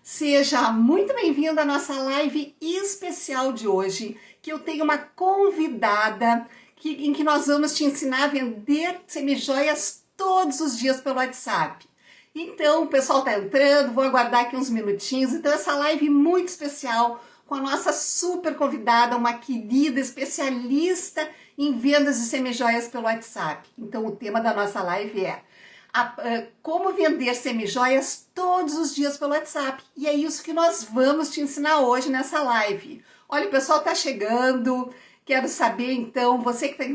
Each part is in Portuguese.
Seja muito bem-vindo à nossa live especial de hoje, que eu tenho uma convidada em que nós vamos te ensinar a vender semijoias todos os dias pelo WhatsApp. Então, o pessoal tá entrando, vou aguardar aqui uns minutinhos. Então, essa live muito especial com a nossa super convidada, uma querida especialista em vendas de semijoias pelo WhatsApp. Então, o tema da nossa live é como vender semijoias todos os dias pelo WhatsApp. E é isso que nós vamos te ensinar hoje nessa live. Olha, o pessoal tá chegando. Quero saber, então,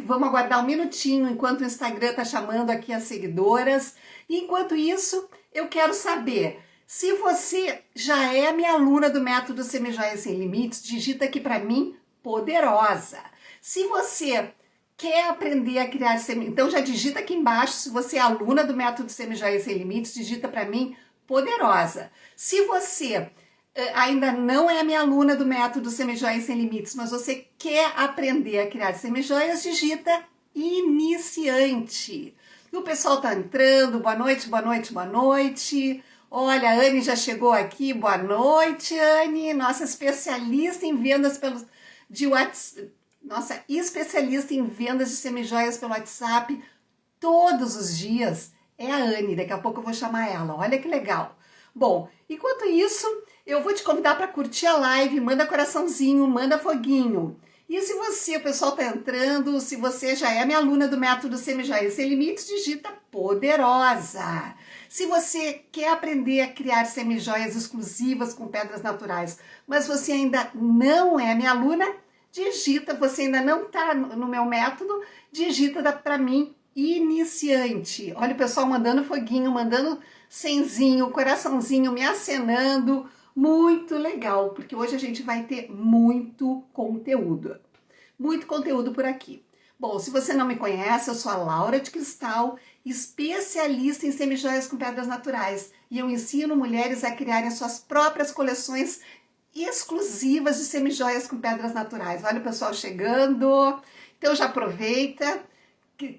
vamos aguardar um minutinho enquanto o Instagram tá chamando aqui as seguidoras. E enquanto isso, eu quero saber, se você já é minha aluna do método Semijoias Sem Limites, digita aqui para mim, poderosa. Se você quer aprender a criar semijoias, então já digita aqui embaixo, se você é aluna do método Semijoias Sem Limites, digita para mim, poderosa. Se você ainda não é minha aluna do método Semijoias Sem Limites, mas você quer aprender a criar semijoias, digita iniciante. E o pessoal tá entrando, boa noite, boa noite, boa noite. Olha, a Anne já chegou aqui, boa noite, Anne, nossa especialista em vendas de WhatsApp. Nossa especialista em vendas de semijoias pelo WhatsApp todos os dias é a Anne. Daqui a pouco eu vou chamar ela. Olha que legal. Bom, enquanto isso, eu vou te convidar para curtir a live. Manda coraçãozinho, manda foguinho. E se você, o pessoal tá entrando, se você já é minha aluna do método Semijoias Sem Limites, digita poderosa. Se você quer aprender a criar semijoias exclusivas com pedras naturais, mas você ainda não é minha aluna, digita, você ainda não está no meu método, digita para mim, iniciante. Olha o pessoal mandando foguinho, mandando senzinho, coraçãozinho, me acenando. Muito legal, porque hoje a gente vai ter muito conteúdo por aqui. Bom, se você não me conhece, eu sou a Laura de Cristal, especialista em semijoias com pedras naturais, e eu ensino mulheres a criarem suas próprias coleções exclusivas de semijoias com pedras naturais. Olha o pessoal chegando. Então já aproveita,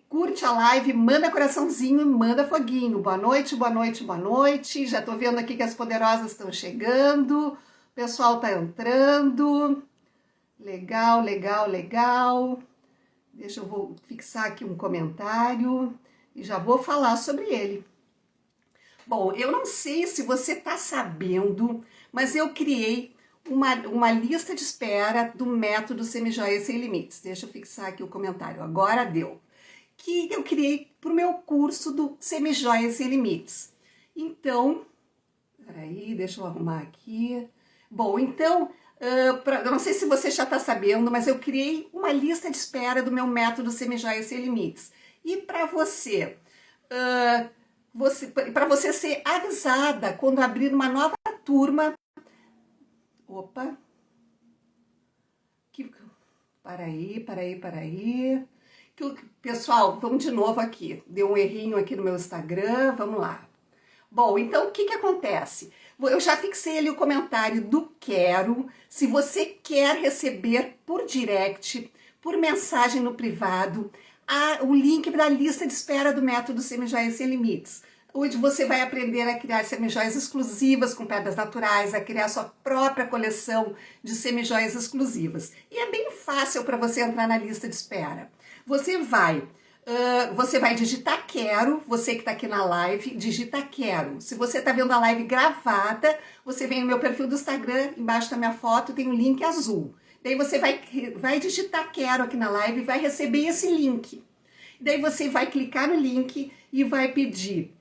curte a live, manda coraçãozinho e manda foguinho. Boa noite, boa noite, boa noite. Já tô vendo aqui que as poderosas estão chegando. O pessoal tá entrando. Legal, legal, legal. Deixa eu vou fixar aqui um comentário e já vou falar sobre ele. Bom, eu não sei se você tá sabendo, mas eu criei uma lista de espera do método Semijoias Sem Limites. Deixa eu fixar aqui o comentário. Agora deu. Que eu criei para o meu curso do Semijoias Sem Limites. Então, peraí, deixa eu arrumar aqui. Bom, então, eu não sei se você já está sabendo, mas eu criei uma lista de espera do meu método Semijoias Sem Limites. E para você, para você ser avisada quando abrir uma nova turma. Opa! Peraí. Pessoal, vamos de novo aqui. Deu um errinho aqui no meu Instagram, vamos lá. Bom, então o que acontece? Eu já fixei ali o comentário do quero. Se você quer receber por direct, por mensagem no privado, o link da lista de espera do método Semijoias Sem Limites, onde você vai aprender a criar semijoias exclusivas com pedras naturais, a criar sua própria coleção de semijoias exclusivas. E é bem fácil para você entrar na lista de espera. Você vai digitar quero, você que está aqui na live, digita quero. Se você está vendo a live gravada, você vem no meu perfil do Instagram, embaixo da minha foto tem um link azul. Daí você vai digitar quero aqui na live e vai receber esse link. Daí você vai clicar no link e vai pedir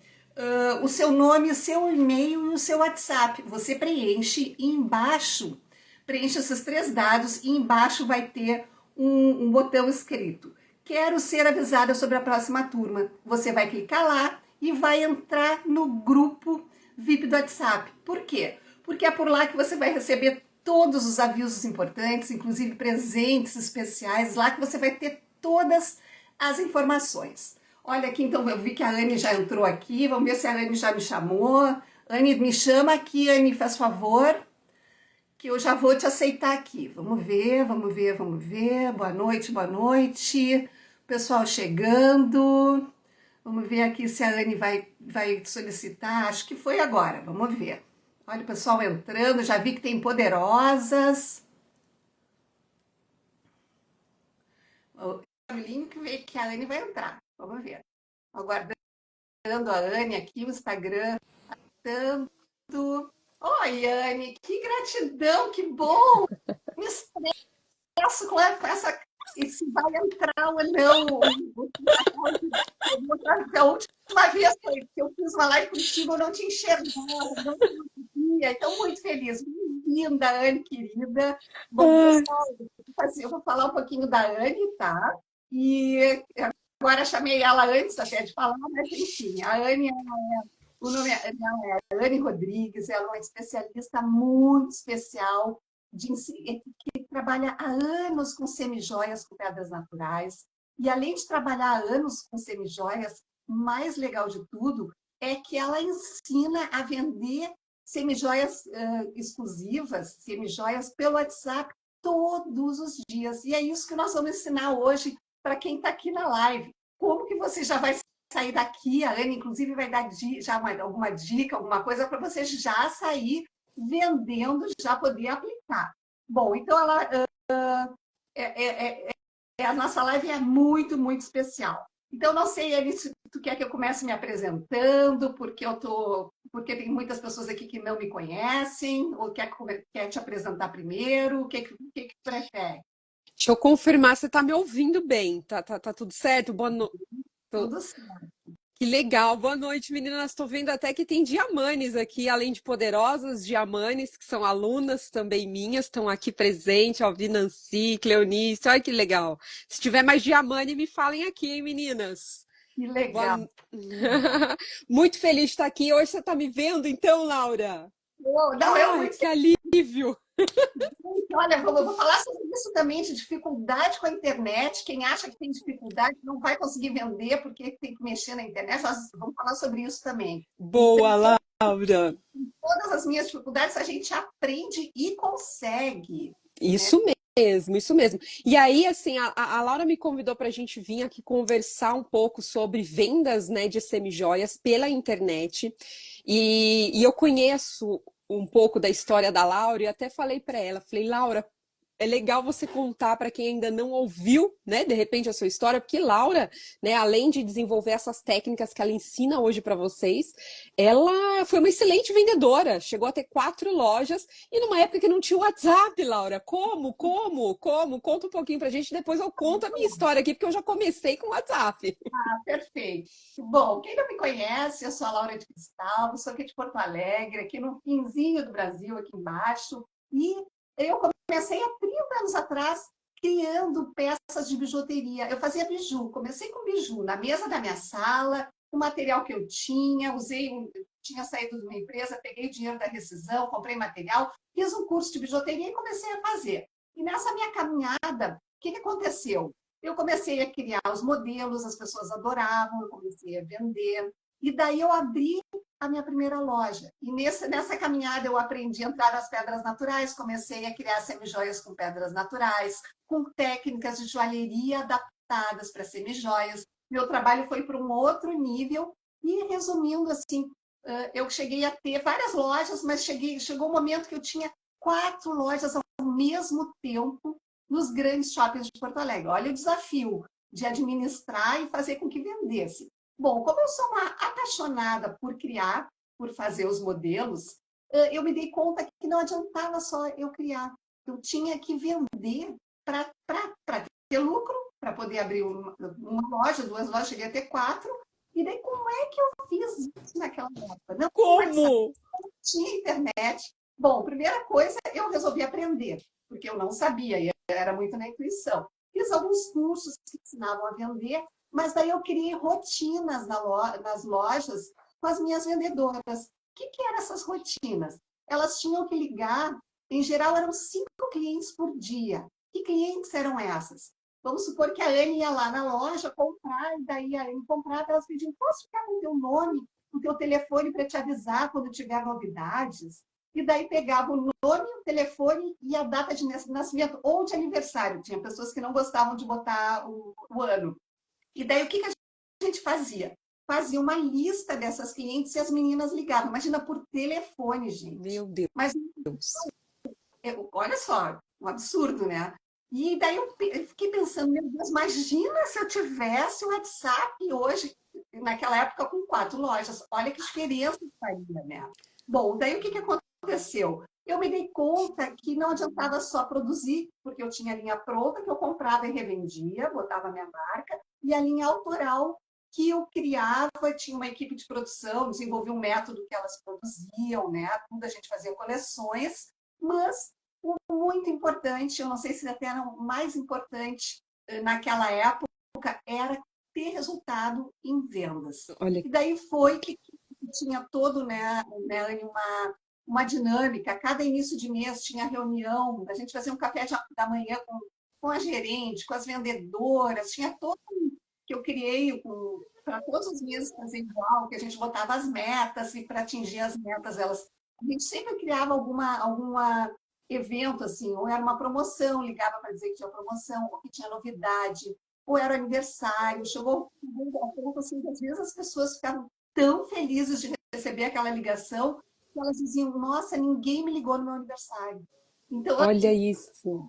o seu nome, o seu e-mail e o seu WhatsApp. Você preenche e embaixo, preenche esses 3 dados e embaixo vai ter um botão escrito: quero ser avisada sobre a próxima turma. Você vai clicar lá e vai entrar no grupo VIP do WhatsApp. Por quê? Porque é por lá que você vai receber todos os avisos importantes, inclusive presentes especiais, lá que você vai ter todas as informações. Olha aqui, então eu vi que a Anne já entrou aqui, vamos ver se a Anne já me chamou. Anne, me chama aqui, Anne, faz favor, que eu já vou te aceitar aqui. Vamos ver. Boa noite. Pessoal chegando. Vamos ver aqui se a Anne vai solicitar. Acho que foi agora, vamos ver. Olha o pessoal entrando, já vi que tem poderosas. O link vê que a Anne vai entrar. Vamos ver. Aguardando a Anne aqui, o Instagram. Tanto. Oi, Anne, que gratidão, que bom! Me estresso com essa. E se vai entrar ou não. A última vez que eu fiz uma live contigo, eu não te enxergava, não te via. Então, muito feliz. Bem-vinda, Anne, querida. Bom, pessoal, eu vou falar um pouquinho da Anne, tá? E agora chamei ela antes até de falar, mas enfim, a Anne, o nome dela é Anne Rodrigues, ela é uma especialista muito especial que trabalha há anos com semijoias, com pedras naturais. E além de trabalhar há anos com semijoias, o mais legal de tudo é que ela ensina a vender semijoias exclusivas, semijoias pelo WhatsApp todos os dias. E é isso que nós vamos ensinar hoje para quem está aqui na live. Como que você já vai sair daqui? A Ana, inclusive, vai dar já alguma dica, alguma coisa para você já sair vendendo, já poder aplicar. Bom, então ela, a nossa live é muito, muito especial. Então, não sei, Eli, se tu quer que eu comece me apresentando, porque tem muitas pessoas aqui que não me conhecem, ou quer te apresentar primeiro, o que prefere? Deixa eu confirmar, você tá me ouvindo bem, tá tudo certo? Boa noite. Tudo certo. Que legal, boa noite, meninas. Estou vendo até que tem diamanes aqui, além de poderosas, diamanes, que são alunas também minhas, estão aqui presentes. Ó, vi Nancy, Cleonice, olha que legal. Se tiver mais diamante, me falem aqui, hein, meninas? Que legal. Muito feliz de estar aqui. Hoje você está me vendo, então, Laura? Não, eu Ai, muito que alívio! Olha, eu vou falar sobre isso também, de dificuldade com a internet. Quem acha que tem dificuldade não vai conseguir vender porque tem que mexer na internet. Nós vamos falar sobre isso também. Então, Boa, Laura! todas as minhas dificuldades a gente aprende e consegue, né? Isso mesmo, isso mesmo. E aí, assim, a Laura me convidou para a gente vir aqui conversar um pouco sobre vendas, né, de semijoias pela internet. E eu conheço um pouco da história da Laura e até falei para ela, falei, Laura, é legal você contar para quem ainda não ouviu, né, de repente a sua história, porque Laura, né, além de desenvolver essas técnicas que ela ensina hoje para vocês, ela foi uma excelente vendedora, chegou a ter 4 lojas e numa época que não tinha WhatsApp, Laura. Como? Conta um pouquinho pra gente, depois eu conto a minha história aqui, porque eu já comecei com WhatsApp. Perfeito. Bom, quem não me conhece, eu sou a Laura de Cristal, sou aqui de Porto Alegre, aqui no finzinho do Brasil, aqui embaixo. E eu comecei há 30 anos atrás criando peças de bijuteria. Eu fazia biju, comecei com biju na mesa da minha sala, o material que eu tinha, tinha saído de uma empresa, peguei dinheiro da rescisão, comprei material, fiz um curso de bijuteria e comecei a fazer. E nessa minha caminhada, o que aconteceu? Eu comecei a criar os modelos, as pessoas adoravam, eu comecei a vender. E daí eu abri a minha primeira loja. E nessa caminhada eu aprendi a entrar nas pedras naturais, comecei a criar semijoias com pedras naturais, com técnicas de joalheria adaptadas para semijoias. Meu trabalho foi para um outro nível. E resumindo, assim, eu cheguei a ter várias lojas, mas chegou um momento que eu tinha 4 lojas ao mesmo tempo nos grandes shoppings de Porto Alegre. Olha o desafio de administrar e fazer com que vendesse. Bom, como eu sou uma apaixonada por criar, por fazer os modelos, eu me dei conta que não adiantava só eu criar. Eu tinha que vender para ter lucro, para poder abrir uma loja, 2 lojas, cheguei a ter 4. E daí, como é que eu fiz isso naquela época? Não Como? tinha internet. Bom, primeira coisa, eu resolvi aprender, porque eu não sabia, e era muito na intuição. Fiz alguns cursos que ensinavam a vender, mas daí eu criei rotinas nas lojas com as minhas vendedoras. O que eram essas rotinas? Elas tinham que ligar, em geral eram 5 clientes por dia. Que clientes eram essas? Vamos supor que a Anne ia lá na loja comprar, e daí a Anne comprava, elas pediam, posso ficar com o teu nome, o teu telefone para te avisar quando tiver novidades? E daí pegava o nome, o telefone e a data de nascimento ou de aniversário. Tinha pessoas que não gostavam de botar o ano. E daí o que a gente fazia? fazia uma lista dessas clientes e as meninas ligavam. Imagina, por telefone, gente. Meu Deus. Mas olha só, um absurdo, né? E daí eu fiquei pensando, meu Deus, imagina se eu tivesse o WhatsApp hoje, naquela época com 4 lojas. Olha que diferença que faria, né? Bom, daí o que aconteceu? Eu me dei conta que não adiantava só produzir, porque eu tinha a linha pronta que eu comprava e revendia, botava a minha marca, e a linha autoral que eu criava, tinha uma equipe de produção, desenvolvia um método que elas produziam, né? Tudo a gente fazia coleções, mas o muito importante, eu não sei se até era o mais importante naquela época, era ter resultado em vendas. Olha, E daí foi que tinha todo, né, uma dinâmica. Cada início de mês tinha reunião, a gente fazia um café da manhã com a gerente, com as vendedoras, tinha todo que eu criei para todos os meses fazer igual, que a gente botava as metas e para atingir as metas, a gente sempre criava alguma evento, assim, ou era uma promoção, ligava para dizer que tinha promoção, ou que tinha novidade, ou era aniversário. Chegou a ponto, assim, que às vezes as pessoas ficavam tão felizes de receber aquela ligação que elas diziam, nossa, ninguém me ligou no meu aniversário. Então, olha isso.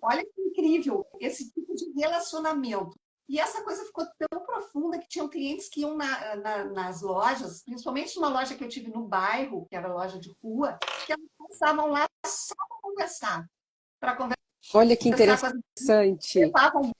olha que incrível esse tipo de relacionamento. E essa coisa ficou tão profunda que tinham clientes que iam nas lojas, principalmente numa loja que eu tive no bairro, que era a loja de rua, que elas passavam lá só para Olha que conversar com as interessante. levavam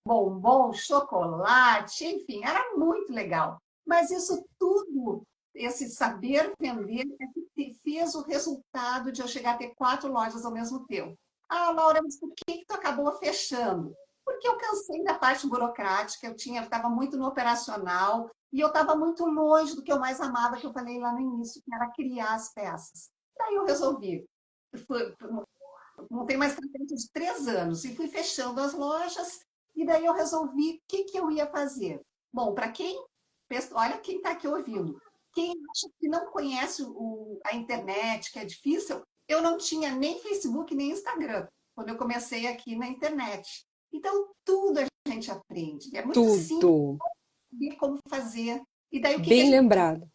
bombom, chocolate, enfim, era muito legal. Mas isso tudo, esse saber vender, é que fez o resultado de eu chegar a ter 4 lojas ao mesmo tempo. Ah, Laura, mas por que tu acabou fechando? Porque eu cansei da parte burocrática, eu estava muito no operacional e eu estava muito longe do que eu mais amava, que eu falei lá no início, que era criar as peças. Daí eu resolvi, montei uma estratégia de 3 anos e fui fechando as lojas. E daí eu resolvi o que eu ia fazer. Bom, para quem, olha quem está aqui ouvindo, quem acha que não conhece a internet, que é difícil, eu não tinha nem Facebook nem Instagram quando eu comecei aqui na internet. Então, tudo a gente aprende. É muito simples Tudo. ver como fazer. E daí o que a Bem gente... lembrado.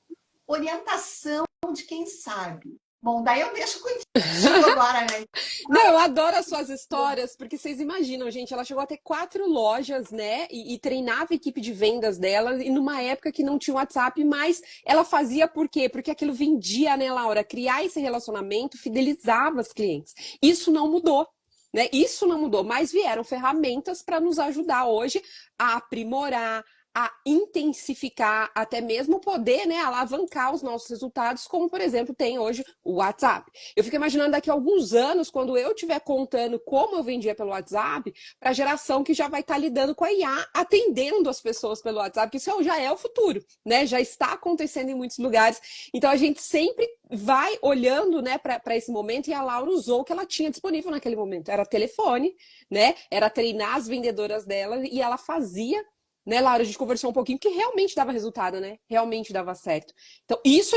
Orientação de quem sabe. Bom, daí eu deixo contigo agora, né? Não, eu adoro as suas histórias, porque vocês imaginam, gente, ela chegou a ter 4 lojas, né? E treinava a equipe de vendas dela, e numa época que não tinha WhatsApp, mas ela fazia por quê? Porque aquilo vendia, né, Laura? Criar esse relacionamento fidelizava os clientes. Isso não mudou. Né? Isso não mudou, mas vieram ferramentas para nos ajudar hoje a aprimorar, a intensificar, até mesmo poder, né, alavancar os nossos resultados, como, por exemplo, tem hoje o WhatsApp. Eu fico imaginando daqui a alguns anos, quando eu estiver contando como eu vendia pelo WhatsApp, para a geração que já vai estar lidando com a IA, atendendo as pessoas pelo WhatsApp, que isso já é o futuro, né? Já está acontecendo em muitos lugares. Então a gente sempre vai olhando, né, para esse momento, e a Laura usou o que ela tinha disponível naquele momento. Era telefone, né? Era treinar as vendedoras dela, e ela fazia, né, Laura, a gente conversou um pouquinho, que realmente dava resultado, né? Realmente dava certo. Então, isso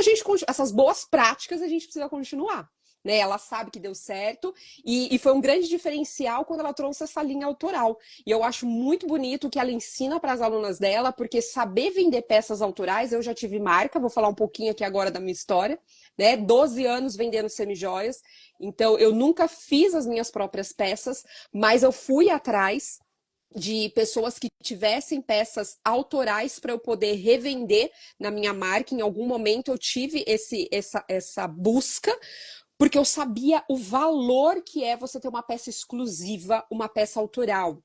essas boas práticas a gente precisa continuar. Né? Ela sabe que deu certo e foi um grande diferencial quando ela trouxe essa linha autoral. E eu acho muito bonito que ela ensina para as alunas dela, porque saber vender peças autorais, eu já tive marca, vou falar um pouquinho aqui agora da minha história, né? 12 anos vendendo semijoias, então eu nunca fiz as minhas próprias peças, mas eu fui atrás de pessoas que tivessem peças autorais para eu poder revender na minha marca. Em algum momento eu tive essa busca, porque eu sabia o valor que é você ter uma peça exclusiva, uma peça autoral.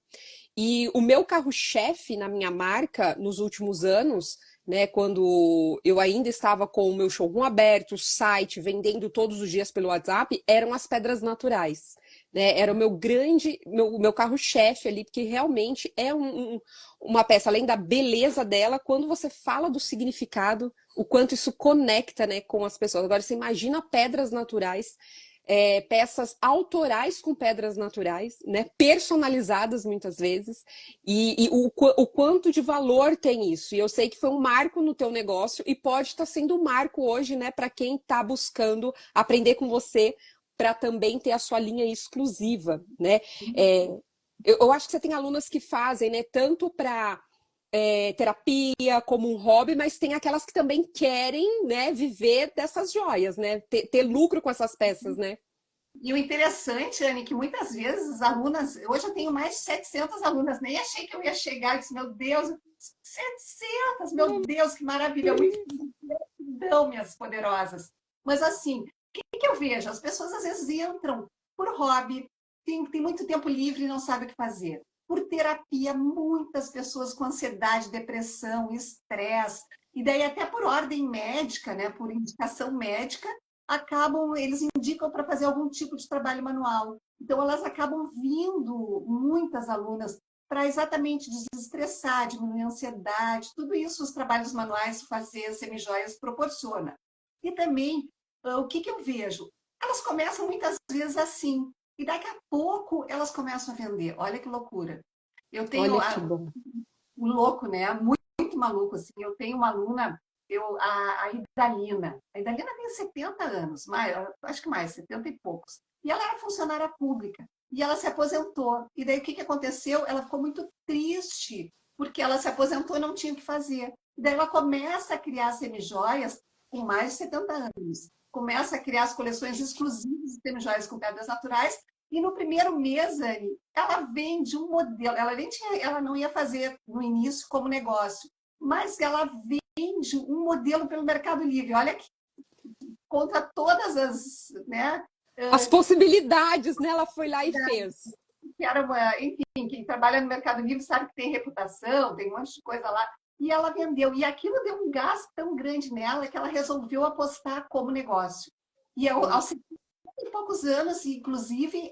E o meu carro-chefe na minha marca nos últimos anos, né, quando eu ainda estava com o meu showroom aberto, site, vendendo todos os dias pelo WhatsApp, eram as pedras naturais. Né? Era o meu carro-chefe ali, porque realmente é uma peça, além da beleza dela, quando você fala do significado, o quanto isso conecta, né, com as pessoas. Agora, você imagina pedras naturais, peças autorais com pedras naturais, né, personalizadas muitas vezes, e o quanto de valor tem isso. E eu sei que foi um marco no teu negócio e pode estar sendo um marco hoje, né, para quem está buscando aprender com você, para também ter a sua linha exclusiva, né? Eu acho que você tem alunas que fazem, né, tanto para terapia, como um hobby, mas tem aquelas que também querem, né, viver dessas joias, né? Ter lucro com essas peças, né? E o interessante, Anne, que muitas vezes as alunas, hoje eu tenho mais de 700 alunas, nem achei que eu ia chegar, eu disse, meu Deus, 700, meu Deus, que maravilha, muito gratidão, minhas poderosas. Mas assim, o que eu vejo? As pessoas às vezes entram por hobby, tem muito tempo livre e não sabe o que fazer. Por terapia, muitas pessoas com ansiedade, depressão, estresse, e daí até por ordem médica, né, por indicação médica, eles indicam para fazer algum tipo de trabalho manual. Então, elas acabam vindo, muitas alunas, para exatamente desestressar, diminuir a ansiedade, tudo isso os trabalhos manuais fazer semijoias proporciona. E também, o que eu vejo? Elas começam muitas vezes assim, e daqui a pouco elas começam a vender. Olha que loucura. Eu tenho Olha que bom. o louco, né? Muito maluco, assim. Eu tenho uma aluna, a Idalina. A Idalina tem 70 anos, acho que mais, 70 e poucos. E ela era funcionária pública. E ela se aposentou. E daí o que aconteceu? Ela ficou muito triste, porque ela se aposentou e não tinha o que fazer. E daí ela começa a criar semijoias com mais de 70 anos. Começa a criar as coleções exclusivas de semijoias com pedras naturais. E no primeiro mês, Anne, ela vende um modelo. Ela não ia fazer no início como negócio, mas ela vende um modelo pelo Mercado Livre. Olha que contra todas as, né? As possibilidades, né? Ela foi lá e fez. Que era enfim, quem trabalha no Mercado Livre sabe que tem reputação, tem um monte de coisa lá. E ela vendeu. E aquilo deu um gasto tão grande nela que ela resolveu apostar como negócio. E aos 50 e poucos anos, inclusive,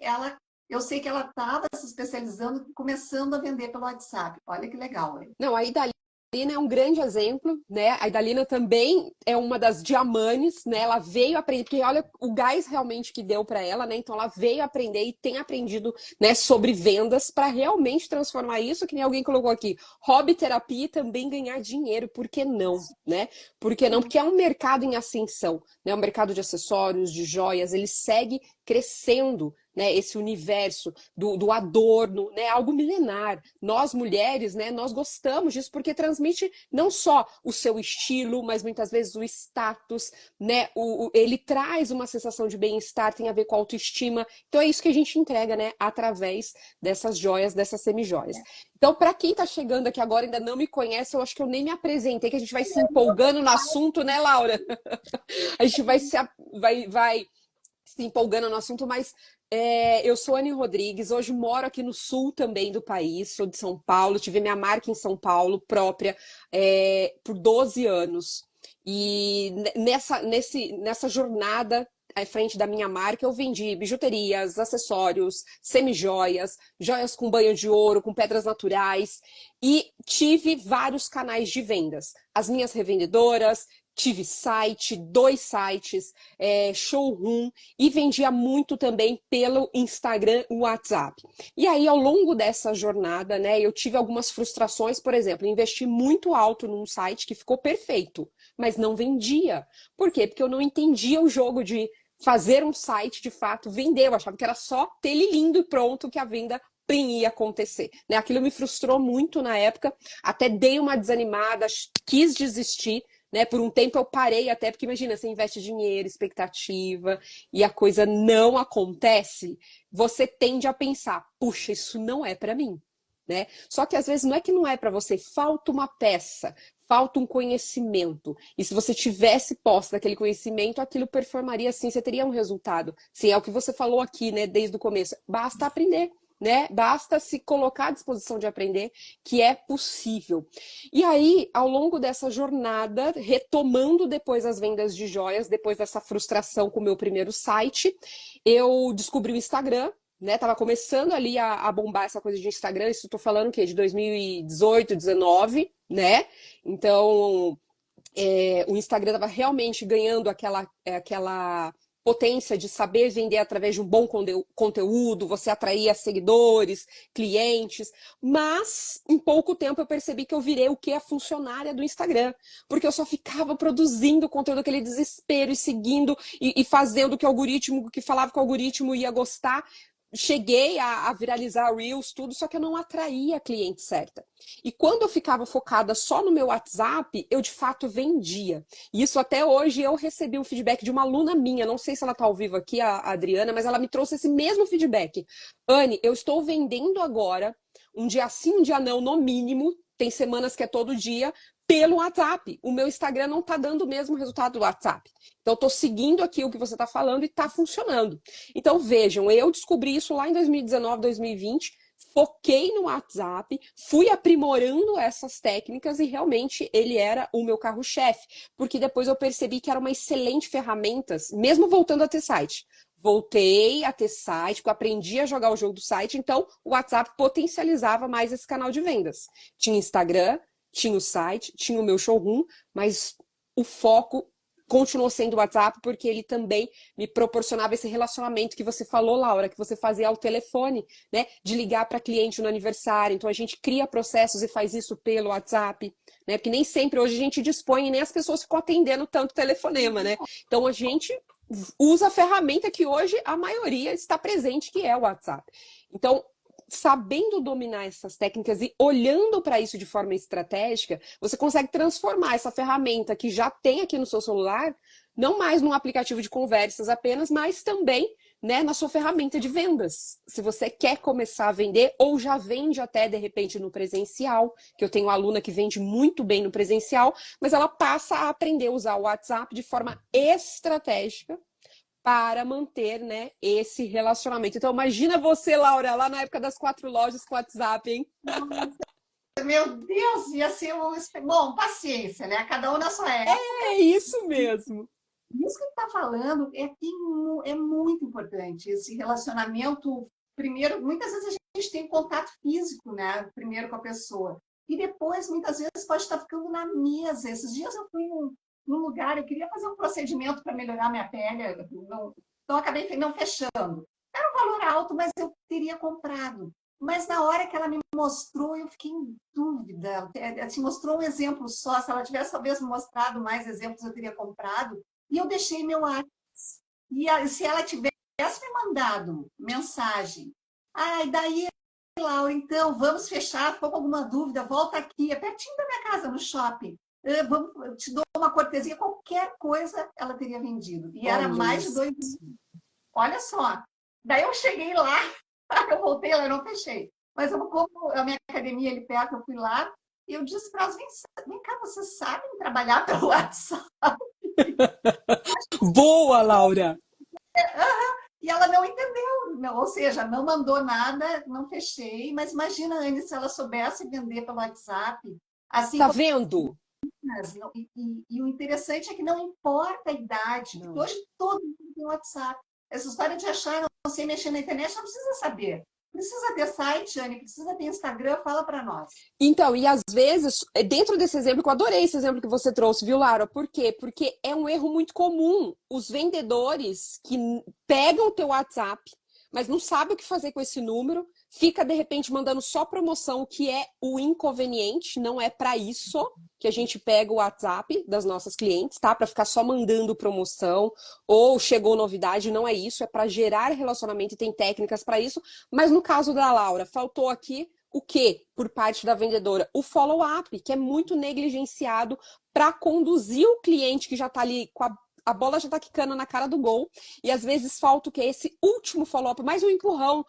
eu sei que ela estava se especializando, começando a vender pelo WhatsApp. Olha que legal, hein? Não, a Idalina é um grande exemplo, né? A Idalina também é uma das diamantes, né? Ela veio aprender, porque olha o gás realmente que deu para ela, né? Então ela veio aprender e tem aprendido, né, sobre vendas para realmente transformar isso, que nem alguém colocou aqui, hobby terapia e também ganhar dinheiro, por que não, né? Por que não? Porque é um mercado em ascensão, né? O mercado de acessórios, de joias, ele segue crescendo, né, esse universo do adorno, né, algo milenar. Nós mulheres, né, nós gostamos disso porque transmite não só o seu estilo, mas muitas vezes o status, né, ele traz uma sensação de bem-estar, tem a ver com a autoestima. Então é isso que a gente entrega, né, através dessas joias, dessas semijoias. Então, para quem está chegando aqui agora e ainda não me conhece, eu acho que eu nem me apresentei, que a gente vai se empolgando no assunto, né, Laura? A gente vai se empolgando no assunto, mas eu sou Anne Rodrigues, hoje moro aqui no sul também do país, sou de São Paulo, tive minha marca em São Paulo própria por 12 anos. E nessa jornada à frente da minha marca, eu vendi bijuterias, acessórios, semijoias, joias com banho de ouro, com pedras naturais, e tive vários canais de vendas. As minhas revendedoras, tive site, 2 sites, showroom, e vendia muito também pelo Instagram e WhatsApp. E aí, ao longo dessa jornada, né, eu tive algumas frustrações, por exemplo, investi muito alto num site que ficou perfeito, mas não vendia. Por quê? Porque eu não entendia o jogo de fazer um site de fato vender. Eu achava que era só ter ele lindo e pronto que a venda ia acontecer, né? Aquilo me frustrou muito na época, até dei uma desanimada, quis desistir, né? Por um tempo eu parei até, porque imagina, você investe dinheiro, expectativa, e a coisa não acontece, você tende a pensar, puxa, isso não é para mim, né? Só que às vezes não é que não é para você, falta uma peça, falta um conhecimento. E se você tivesse posse daquele conhecimento, aquilo performaria assim, você teria um resultado. Sim, é o que você falou aqui, né, desde o começo. Basta aprender. Né? Basta se colocar à disposição de aprender, que é possível. E aí, ao longo dessa jornada, retomando depois as vendas de joias, depois dessa frustração com o meu primeiro site, eu descobri o Instagram, né? Tava começando ali a bombar essa coisa de Instagram, isso eu tô falando o quê? De 2018, 19, né? Então, o Instagram estava realmente ganhando aquela potência de saber vender através de um bom conteúdo, você atraía seguidores, clientes, mas em pouco tempo eu percebi que eu virei o que? A funcionária do Instagram, porque eu só ficava produzindo conteúdo, aquele desespero e seguindo e fazendo o que o algoritmo, que falava que o algoritmo ia gostar, cheguei a viralizar Reels, tudo, só que eu não atraía a cliente certa. E quando eu ficava focada só no meu WhatsApp, eu de fato vendia. E isso até hoje eu recebi um feedback de uma aluna minha, não sei se ela está ao vivo aqui, a Adriana, mas ela me trouxe esse mesmo feedback. Anne, eu estou vendendo agora, um dia sim, um dia não, no mínimo, tem semanas que é todo dia, pelo WhatsApp. O meu Instagram não está dando o mesmo resultado do WhatsApp. Então, estou seguindo aqui o que você está falando e está funcionando. Então, vejam, eu descobri isso lá em 2019, 2020, foquei no WhatsApp, fui aprimorando essas técnicas e realmente ele era o meu carro-chefe, porque depois eu percebi que era uma excelente ferramenta, mesmo voltando a ter site. Voltei a ter site, porque eu aprendi a jogar o jogo do site, então o WhatsApp potencializava mais esse canal de vendas. Tinha Instagram, tinha o site, tinha o meu showroom, mas o foco continuou sendo o WhatsApp, porque ele também me proporcionava esse relacionamento que você falou, Laura, que você fazia ao telefone, né? De ligar para cliente no aniversário. Então a gente cria processos e faz isso pelo WhatsApp, né? Porque nem sempre hoje a gente dispõe, nem as pessoas ficam atendendo tanto telefonema, né? Então a gente usa a ferramenta que hoje a maioria está presente, que é o WhatsApp. Então, sabendo dominar essas técnicas e olhando para isso de forma estratégica, você consegue transformar essa ferramenta que já tem aqui no seu celular, não mais num aplicativo de conversas apenas, mas também, né, na sua ferramenta de vendas. Se você quer começar a vender ou já vende até de repente no presencial, que eu tenho uma aluna que vende muito bem no presencial, mas ela passa a aprender a usar o WhatsApp de forma estratégica para manter, né, esse relacionamento. Então, imagina você, Laura, lá na época das 4 lojas com WhatsApp, hein? Meu Deus, ia ser um... Bom, paciência, né? Cada um na sua época. É isso mesmo. Isso que ele está falando é muito importante. Esse relacionamento, primeiro, muitas vezes a gente tem contato físico, né? Primeiro com a pessoa. E depois, muitas vezes, pode estar ficando na mesa. Esses dias eu fui num lugar, eu queria fazer um procedimento para melhorar minha pele, então acabei não fechando. Era um valor alto, mas eu teria comprado. Mas na hora que ela me mostrou, eu fiquei em dúvida. Assim, mostrou um exemplo só. Se ela tivesse talvez mostrado mais exemplos, eu teria comprado. E eu deixei meu WhatsApp. E se ela tivesse me mandado mensagem, ai, daí, Laura, então, vamos fechar, ficou com alguma dúvida, volta aqui, é pertinho da minha casa, no shopping. Eu te dou uma cortesia, qualquer coisa ela teria vendido. E era Olha mais de isso. 2 mil. Olha só. Daí eu cheguei lá, eu voltei lá, eu não fechei. Mas eu, como a minha academia ali perto, eu fui lá, e eu disse para elas, vem cá, vocês sabem trabalhar pelo WhatsApp? Boa, Laura! E ela não entendeu, não, ou seja, não mandou nada, não fechei. Mas imagina, Anne, se ela soubesse vender pelo WhatsApp, assim Tá como vendo? as, e o interessante é que não importa a idade, porque Não. hoje todo mundo tem WhatsApp. Essa história de achar, não sei mexer na internet, não precisa saber. Precisa ter site, Anne, precisa ter Instagram, fala para nós. Então, e às vezes, dentro desse exemplo, que eu adorei esse exemplo que você trouxe, viu, Laura? Por quê? Porque é um erro muito comum. Os vendedores que pegam o teu WhatsApp, mas não sabem o que fazer com esse número, fica de repente mandando só promoção, o que é o inconveniente, não é para isso que a gente pega o WhatsApp das nossas clientes, tá? Para ficar só mandando promoção ou chegou novidade, não é isso, é para gerar relacionamento e tem técnicas para isso. Mas no caso da Laura, faltou aqui o que por parte da vendedora? O follow-up, que é muito negligenciado para conduzir o cliente que já está ali com a bola já está quicando na cara do gol, e às vezes falta o que? Esse último follow-up, mais um empurrão.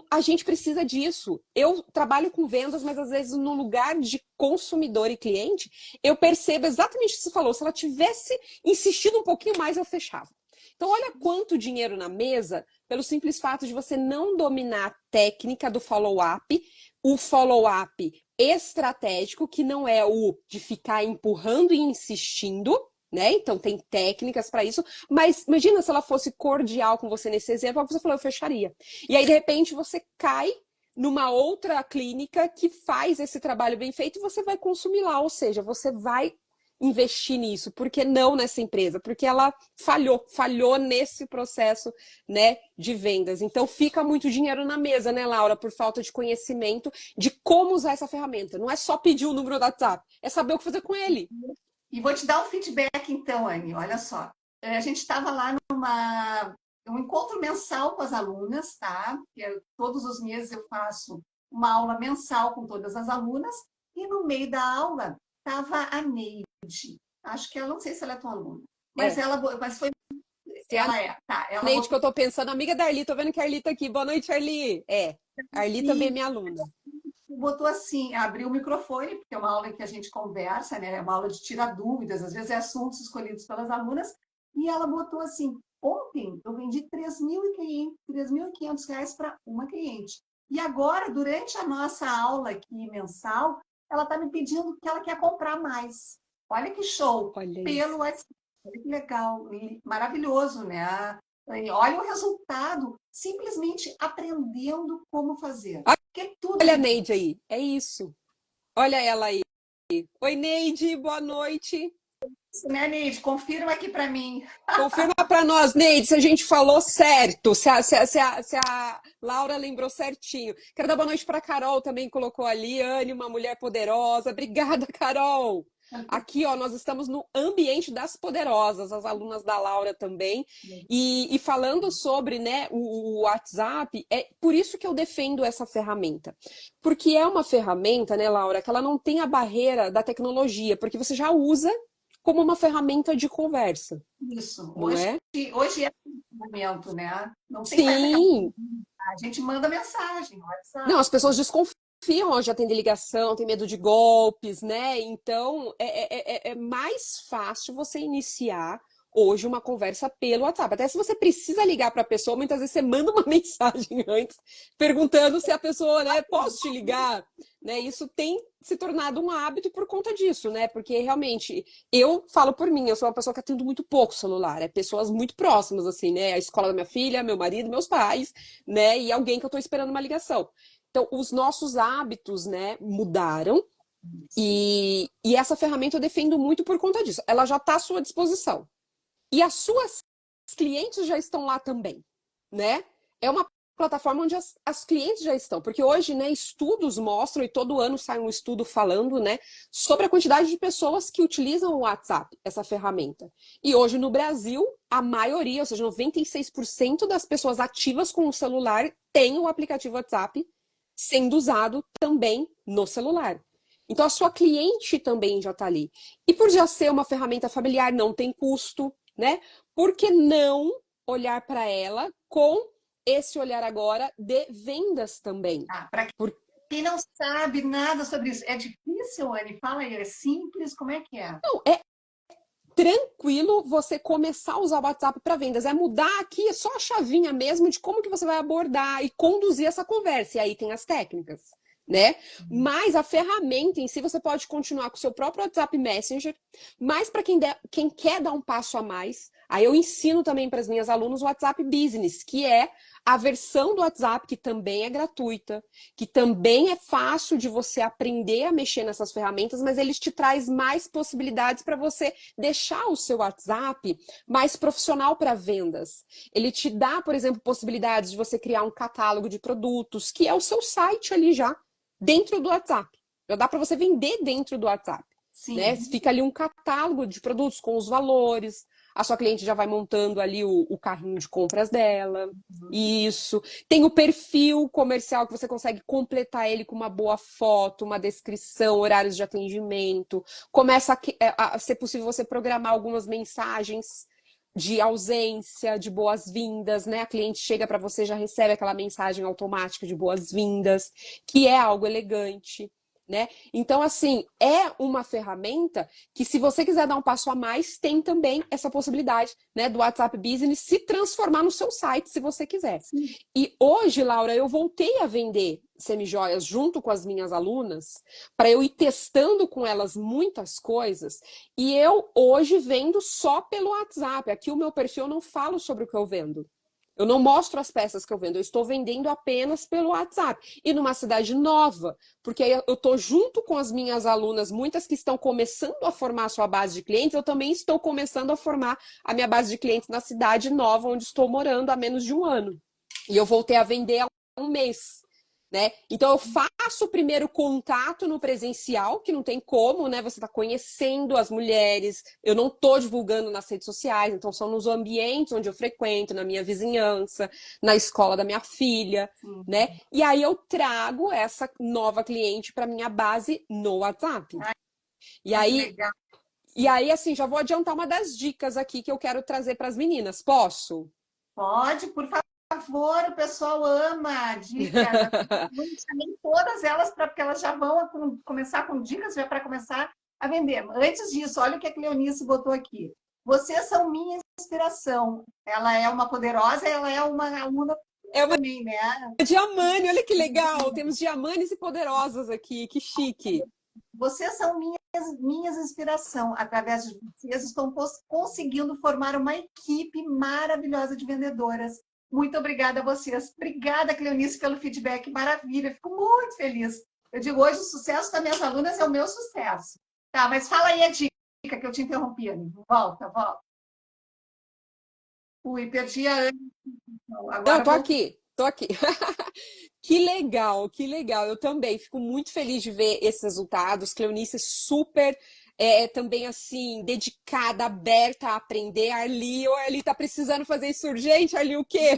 A gente precisa disso. Eu trabalho com vendas, mas às vezes no lugar de consumidor e cliente, eu percebo exatamente o que você falou. Se ela tivesse insistido um pouquinho mais, eu fechava. Então, olha quanto dinheiro na mesa, pelo simples fato de você não dominar a técnica do follow-up, o follow-up estratégico, que não é o de ficar empurrando e insistindo, né? Então tem técnicas para isso, mas imagina se ela fosse cordial com você nesse exemplo, você falou, eu fecharia. E aí, de repente, você cai numa outra clínica que faz esse trabalho bem feito e você vai consumir lá, ou seja, você vai investir nisso. Por que não nessa empresa? Porque ela falhou nesse processo, né, de vendas. Então fica muito dinheiro na mesa, né, Laura, por falta de conhecimento de como usar essa ferramenta. Não é só pedir o número do WhatsApp, é saber o que fazer com ele. E vou te dar um feedback, então, Anne, olha só. A gente estava lá numa... um encontro mensal com as alunas, tá? Todos os meses eu faço uma aula mensal com todas as alunas, e no meio da aula estava a Neide. Acho que ela, não sei se ela é tua aluna, mas É. ela, mas foi, Se é a ela é, tá? Ela Neide que botou eu tô pensando, amiga da Arli, tô vendo que a Arli tá aqui. Boa noite, Arli. É, a Arli também é assim, minha aluna. botou assim, abriu o microfone, porque é uma aula que a gente conversa, né? É uma aula de tirar dúvidas, às vezes é assuntos escolhidos pelas alunas, e ela botou assim: ontem eu vendi R$ 3.500 para uma cliente. E agora, durante a nossa aula aqui mensal, ela está me pedindo que ela quer comprar mais. Olha que show! Olha Pelo isso. WhatsApp. Olha que legal, e maravilhoso, né? E olha o resultado, simplesmente aprendendo como fazer. Porque tudo Olha a que Neide aí. É isso. Olha ela aí. Oi, Neide, boa noite. né, Neide? Confirma aqui para mim. Confirma para nós, Neide, se a gente falou certo, se a Laura lembrou certinho. Quero dar boa noite para a Carol, também colocou ali, Anne, uma mulher poderosa. Obrigada, Carol. Aqui, ó, nós estamos no ambiente das poderosas, as alunas da Laura também. E falando sobre, né, o WhatsApp, é por isso que eu defendo essa ferramenta. Porque é uma ferramenta, né, Laura, que ela não tem a barreira da tecnologia, porque você já usa como uma ferramenta de conversa, Isso. não é? Hoje é o momento, né? Não tem mais aquela. Sim. A gente manda mensagem no Não, WhatsApp. as pessoas desconfiam, ó, já tem ligação, tem medo de golpes, né? Então, é mais fácil você iniciar hoje uma conversa pelo WhatsApp. Até se você precisa ligar para a pessoa, muitas vezes você manda uma mensagem antes, perguntando se a pessoa, né, posso te ligar? Né? Isso tem se tornado um hábito por conta disso, né? Porque realmente, eu falo por mim, eu sou uma pessoa que atendo muito pouco celular, é pessoas muito próximas, assim, né? A escola da minha filha, meu marido, meus pais, né? E alguém que eu estou esperando uma ligação. Então, os nossos hábitos, né, mudaram e essa ferramenta eu defendo muito por conta disso. Ela já está à sua disposição. E as suas clientes já estão lá também, né? É uma plataforma onde as clientes já estão, porque hoje, né, estudos mostram, e todo ano sai um estudo falando, né, sobre a quantidade de pessoas que utilizam o WhatsApp, essa ferramenta. E hoje no Brasil, a maioria, ou seja, 96% das pessoas ativas com o celular tem o aplicativo WhatsApp sendo usado também no celular. Então a sua cliente também já está ali. E por já ser uma ferramenta familiar, não tem custo, né? Por que não olhar para ela com esse olhar agora de vendas também? Para Por... quem não sabe nada sobre isso, é difícil, Anne? Fala aí, é simples? Como é que é? Não, é tranquilo você começar a usar o WhatsApp para vendas. É mudar aqui é só a chavinha mesmo de como que você vai abordar e conduzir essa conversa. E aí tem as técnicas, né? Mas a ferramenta em si você pode continuar com o seu próprio WhatsApp Messenger. Mas para quem quer dar um passo a mais, aí eu ensino também para as minhas alunas o WhatsApp Business, que é a versão do WhatsApp que também é gratuita, que também é fácil de você aprender a mexer nessas ferramentas, mas eles te traz mais possibilidades para você deixar o seu WhatsApp mais profissional para vendas. Ele te dá, por exemplo, possibilidades de você criar um catálogo de produtos, que é o seu site ali já, dentro do WhatsApp. Já dá para você vender dentro do WhatsApp. Né? Sim. Fica ali um catálogo de produtos com os valores. A sua cliente já vai montando ali o carrinho de compras dela. Isso. Tem o perfil comercial que você consegue completar ele com uma boa foto, uma descrição, horários de atendimento. Começa a ser possível você programar algumas mensagens de ausência, de boas-vindas, né? A cliente chega para você, já recebe aquela mensagem automática de boas-vindas, que é algo elegante. Né? Então, assim, é uma ferramenta que, se você quiser dar um passo a mais, tem também essa possibilidade, né, do WhatsApp Business se transformar no seu site, se você quiser. Sim. E hoje, Laura, eu voltei a vender semijoias junto com as minhas alunas, para eu ir testando com elas muitas coisas, e eu hoje vendo só pelo WhatsApp. Aqui o meu perfil eu não falo sobre o que eu vendo. Eu não mostro as peças que eu vendo, eu estou vendendo apenas pelo WhatsApp. E numa cidade nova, porque aí eu estou junto com as minhas alunas, muitas que estão começando a formar a sua base de clientes, eu também estou começando a formar a minha base de clientes na cidade nova, onde estou morando há menos de um ano. E eu voltei a vender há um mês. né? Então eu faço o primeiro contato no presencial, que não tem como, né? Você está conhecendo as mulheres, eu não estou divulgando nas redes sociais, então são nos ambientes onde eu frequento, na minha vizinhança, na escola da minha filha, Sim. né? E aí eu trago essa nova cliente para minha base no WhatsApp. E Ai, que aí, legal. e aí, assim, já vou adiantar uma das dicas aqui que eu quero trazer para as meninas. Posso? Pode, por favor, o pessoal ama dicas. Não nem todas elas, porque elas já vão começar com dicas já para começar a vender. Antes disso, olha o que a Cleonice botou aqui. Vocês são minha inspiração. Ela é uma poderosa, ela é uma aluna É uma também, né? Diamane, olha que legal. Temos Diamanes e poderosas aqui, que chique. Vocês são minhas inspiração. Através de vocês, estão conseguindo formar uma equipe maravilhosa de vendedoras. Muito obrigada a vocês. Obrigada, Cleonice, pelo feedback. Maravilha, fico muito feliz. Eu digo, hoje o sucesso das minhas alunas é o meu sucesso. Tá, mas fala aí a dica que eu te interrompi, Anny. Volta, volta. Ui, perdi a Anny. Não, Agora tô voltou. aqui, tô aqui. Que legal, que legal. Eu também fico muito feliz de ver esses resultados. Cleonice super também assim, dedicada, aberta a aprender. Arli, ô Arli, tá precisando fazer isso urgente? Arli, o quê?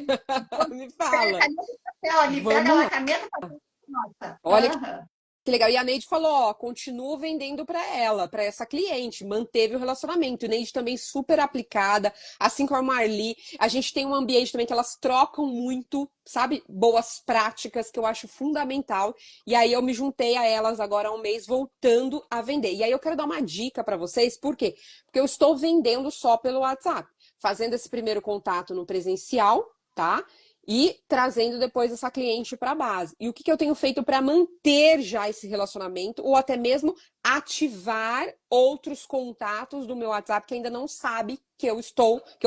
Me Pega a fala. caneta e papel ali, pega Vamos lá a lá. caneta e papel. Nota. Olha Aham. que legal. E a Neide falou, ó, continuo vendendo para ela, para essa cliente, manteve o relacionamento. E Neide também super aplicada, assim como a Marli. A gente tem um ambiente também que elas trocam muito, sabe? Boas práticas, que eu acho fundamental. E aí eu me juntei a elas agora há um mês, voltando a vender. E aí eu quero dar uma dica para vocês, por quê? Porque eu estou vendendo só pelo WhatsApp, fazendo esse primeiro contato no presencial, tá? E trazendo depois essa cliente para a base. E o que eu tenho feito para manter já esse relacionamento ou até mesmo ativar outros contatos do meu WhatsApp que ainda não sabe que eu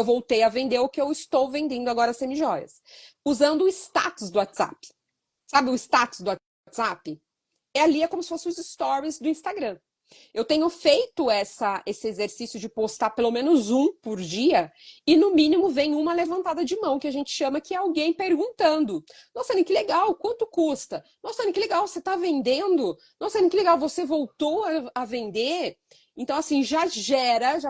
voltei a vender ou que eu estou vendendo agora semijoias. Usando o status do WhatsApp. Sabe o status do WhatsApp? É como se fossem os stories do Instagram. Eu tenho feito esse exercício de postar pelo menos um por dia e no mínimo vem uma levantada de mão que a gente chama que é alguém perguntando. Nossa, Anny, que legal, quanto custa? Nossa, Anny, que legal, você está vendendo? Nossa, Anny, que legal, você voltou a vender? Então, assim, já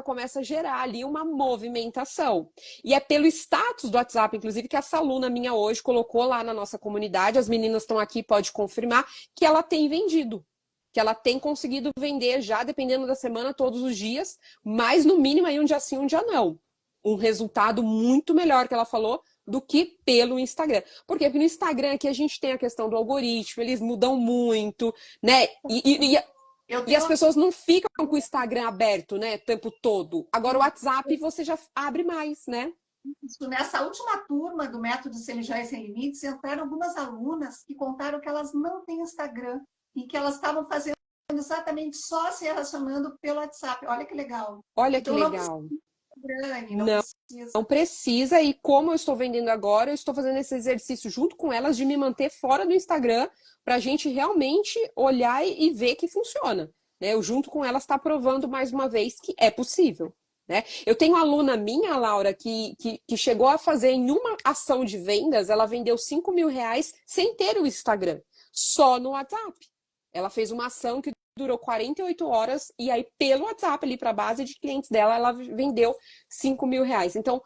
começa a gerar ali uma movimentação. E é pelo status do WhatsApp, inclusive, que essa aluna minha hoje colocou lá na nossa comunidade, as meninas estão aqui, pode confirmar, que ela tem vendido, que ela tem conseguido vender já, dependendo da semana, todos os dias, mas no mínimo aí um dia sim, um dia não. Um resultado muito melhor que ela falou do que pelo Instagram. Por quê? Porque no Instagram aqui a gente tem a questão do algoritmo, eles mudam muito, né? Eu E as tenho pessoas não ficam com o Instagram aberto, né, o tempo todo. Agora o WhatsApp você já abre mais, né? isso. Nessa última turma do método Semijóia Sem Limites, entraram algumas alunas que contaram que elas não têm Instagram e que elas estavam fazendo exatamente só se relacionando pelo WhatsApp. Olha que legal. Olha que Então não precisa legal. de Instagram, não Não. precisa. Não precisa, e como eu estou vendendo agora, eu estou fazendo esse exercício junto com elas de me manter fora do Instagram para a gente realmente olhar e ver que funciona. Né? Eu, junto com elas, está provando mais uma vez que é possível. Né? Eu tenho uma aluna minha, Laura, que chegou a fazer em uma ação de vendas, ela vendeu R$ 5.000 sem ter o Instagram, só no WhatsApp. Ela fez uma ação que durou 48 horas e aí pelo WhatsApp ali para a base de clientes dela, ela vendeu R$ 5.000. Então,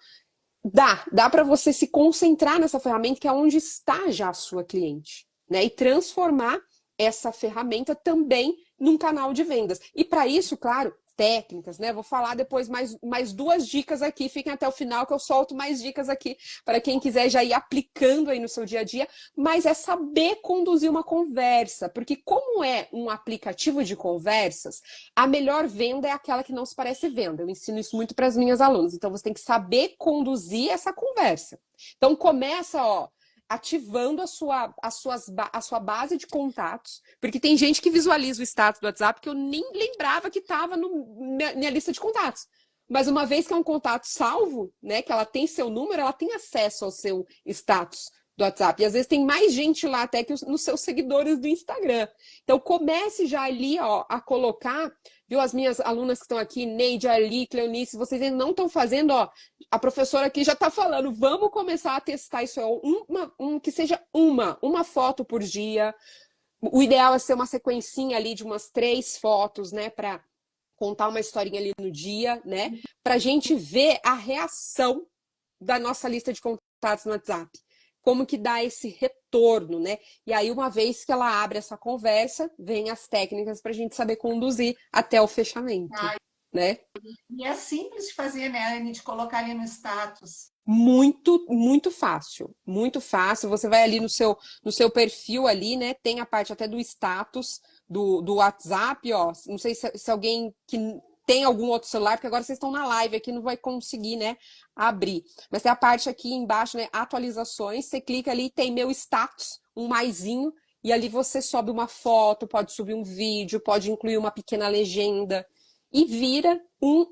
dá para você se concentrar nessa ferramenta que é onde está já a sua cliente, né? E transformar essa ferramenta também num canal de vendas. E para isso, claro, técnicas, né? Vou falar depois mais duas dicas aqui, fiquem até o final que eu solto mais dicas aqui para quem quiser já ir aplicando aí no seu dia a dia, mas é saber conduzir uma conversa, porque como é um aplicativo de conversas, a melhor venda é aquela que não se parece venda. Eu ensino isso muito para as minhas alunas, então você tem que saber conduzir essa conversa. Então começa, ó, ativando a sua base de contatos, porque tem gente que visualiza o status do WhatsApp que eu nem lembrava que estava na minha lista de contatos. Mas uma vez que é um contato salvo, né, que ela tem seu número, ela tem acesso ao seu status do WhatsApp. E às vezes tem mais gente lá até que nos seus seguidores do Instagram. Então comece já ali, ó, a colocar, viu, as minhas alunas que estão aqui, Neide, Arli, Cleonice, vocês ainda não estão fazendo, ó, a professora aqui já está falando, vamos começar a testar isso, que seja uma foto por dia. O ideal é ser uma sequencinha ali de umas 3 fotos, né, para contar uma historinha ali no dia, né, para a gente ver a reação da nossa lista de contatos no WhatsApp. Como que dá esse retorno, né? E aí, uma vez que ela abre essa conversa, vem as técnicas para a gente saber conduzir até o fechamento, Ah, né? e é simples de fazer, né, Anne, de colocar ali no status. Muito, muito fácil. Muito fácil. Você vai ali no seu perfil ali, né? Tem a parte até do status do WhatsApp, ó. Não sei se alguém que tem algum outro celular, porque agora vocês estão na live aqui, não vai conseguir, né, abrir. Mas tem a parte aqui embaixo, né? Atualizações. Você clica ali, tem meu status, um maisinho, e ali você sobe uma foto, pode subir um vídeo, pode incluir uma pequena legenda. E vira um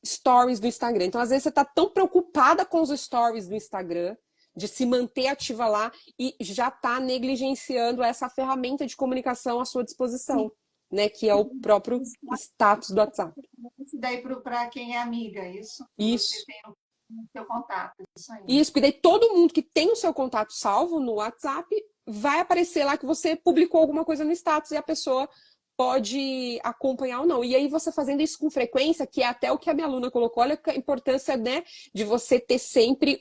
stories do Instagram. Então, às vezes, você está tão preocupada com os stories do Instagram, de se manter ativa lá, e já está negligenciando essa ferramenta de comunicação à sua disposição, né? Que é o próprio status do WhatsApp. Isso daí para quem é amiga, isso que você Isso. tem no seu contato, isso aí. Isso, porque daí todo mundo que tem o seu contato salvo no WhatsApp vai aparecer lá que você publicou alguma coisa no status e a pessoa pode acompanhar ou não. E aí você fazendo isso com frequência, que é até o que a minha aluna colocou, olha a importância, né, de você ter sempre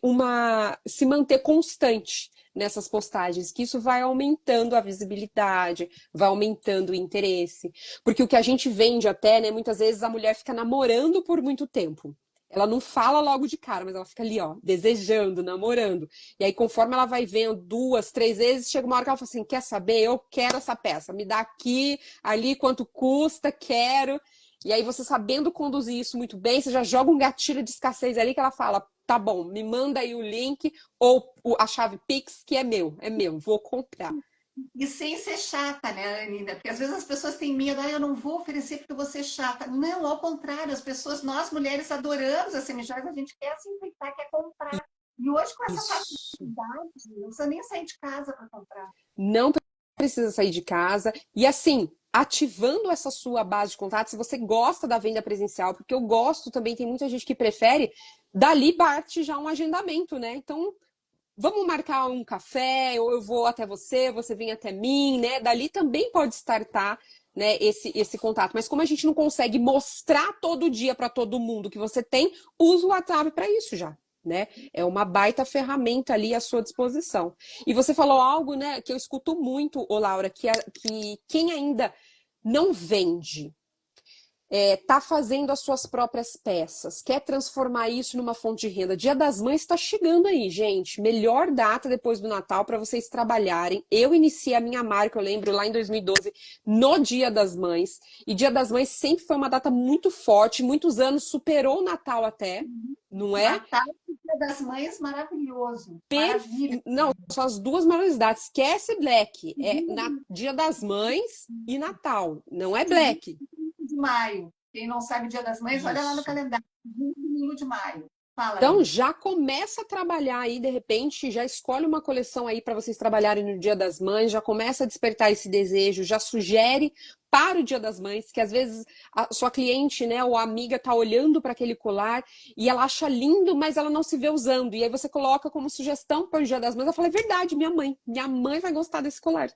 se manter constante nessas postagens, que isso vai aumentando a visibilidade, vai aumentando o interesse. Porque o que a gente vende até, né, muitas vezes a mulher fica namorando por muito tempo. Ela não fala logo de cara, mas ela fica ali, ó, desejando, namorando. E aí, conforme ela vai vendo 2, 3 vezes, chega uma hora que ela fala assim: quer saber? Eu quero essa peça, me dá aqui, ali, quanto custa, quero. E aí, você sabendo conduzir isso muito bem, você já joga um gatilho de escassez ali que ela fala: tá bom, me manda aí o link ou a chave Pix, que é meu, vou comprar. E sem ser chata, né, Anida? Porque às vezes as pessoas têm medo, eu não vou oferecer porque eu vou ser chata. Não, ao contrário, as pessoas, nós mulheres adoramos as semijoias, a gente quer aproveitar, quer comprar. E hoje com essa Isso. facilidade, não precisa nem sair de casa para comprar. Não precisa sair de casa. E assim, ativando essa sua base de contatos, se você gosta da venda presencial, porque eu gosto também, tem muita gente que prefere, dali parte já um agendamento, né? Então, vamos marcar um café, ou eu vou até você vem até mim, né? Dali também pode startar, né, esse contato. Mas como a gente não consegue mostrar todo dia para todo mundo que você tem, usa o WhatsApp para isso já. Né? É uma baita ferramenta ali à sua disposição. E você falou algo, né, que eu escuto muito, ô Laura, que quem ainda não vende, tá fazendo as suas próprias peças, quer transformar isso numa fonte de renda. Dia das Mães está chegando aí, gente. Melhor data depois do Natal para vocês trabalharem. Eu iniciei a minha marca, eu lembro, lá em 2012, no Dia das Mães. E Dia das Mães sempre foi uma data muito forte, muitos anos superou o Natal até, não é? Natal e Dia das Mães, maravilhoso. Maravilha. Não, são as duas maiores datas. Esquece Black. É Dia das Mães e Natal. Não é Black. De maio. Quem não sabe Dia das Mães, olha lá no Isso. calendário. 25 de maio. Fala, Então Anne. já começa a trabalhar aí, de repente, já escolhe uma coleção aí para vocês trabalharem no Dia das Mães, já começa a despertar esse desejo, já sugere para o Dia das Mães, que às vezes a sua cliente, né, ou a amiga tá olhando para aquele colar e ela acha lindo, mas ela não se vê usando. E aí você coloca como sugestão para o Dia das Mães, ela fala: é verdade, minha mãe vai gostar desse colar.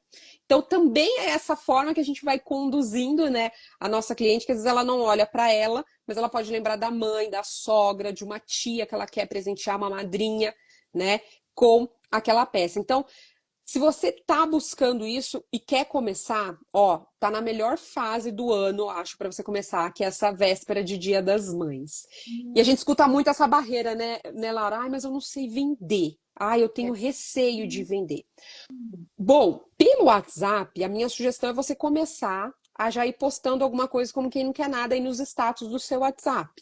Então também é essa forma que a gente vai conduzindo, né, a nossa cliente, que às vezes ela não olha para ela, mas ela pode lembrar da mãe, da sogra, de uma tia que ela quer presentear, uma madrinha, né, com aquela peça. Então, se você tá buscando isso e quer começar, ó, tá na melhor fase do ano, acho, para você começar, que é essa véspera de Dia das Mães. E a gente escuta muito essa barreira, né, Laura? Ai, mas eu não sei vender. Ai, eu tenho receio de vender. Bom, pelo WhatsApp, a minha sugestão é você começar a já ir postando alguma coisa como quem não quer nada aí nos status do seu WhatsApp,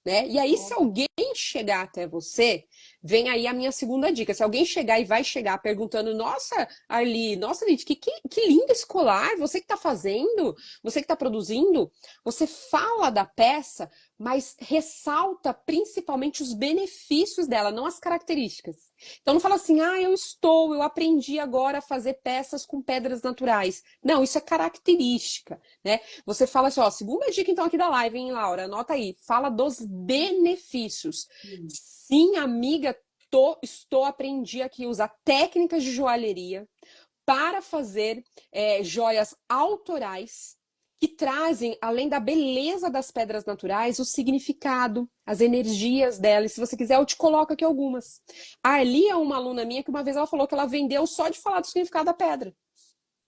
né? E aí, se alguém chegar até você, vem aí a minha segunda dica. Se alguém chegar e vai chegar perguntando: nossa, Arli, nossa, Lid, que lindo esse colar, você que tá fazendo, você que tá produzindo, você fala da peça, mas ressalta principalmente os benefícios dela, não as características. Então não fala assim, eu aprendi agora a fazer peças com pedras naturais. Não, isso é característica, né? Você fala assim, ó, segunda dica então aqui da live, hein, Laura? Anota aí, fala dos benefícios. Sim, amiga, aprendi aqui a usar técnicas de joalheria para fazer joias autorais que trazem, além da beleza das pedras naturais, o significado, as energias dela. E se você quiser, eu te coloco aqui algumas. A Arli é uma aluna minha que uma vez ela falou que ela vendeu só de falar do significado da pedra.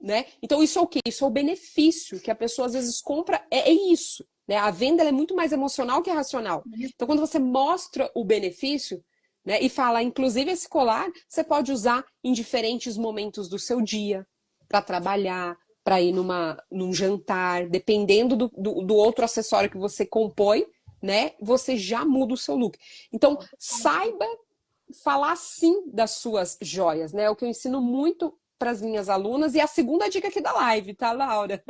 Né? Então, isso é o quê? Isso é o benefício que a pessoa às vezes compra. É isso. Né? A venda é muito mais emocional que racional. Então, quando você mostra o benefício, né, e fala, inclusive, esse colar você pode usar em diferentes momentos do seu dia, para trabalhar, para ir num jantar, dependendo do outro acessório que você compõe, né? Você já muda o seu look. Então, saiba falar sim das suas joias, né? É o que eu ensino muito para as minhas alunas e a segunda dica aqui da live, tá, Laura?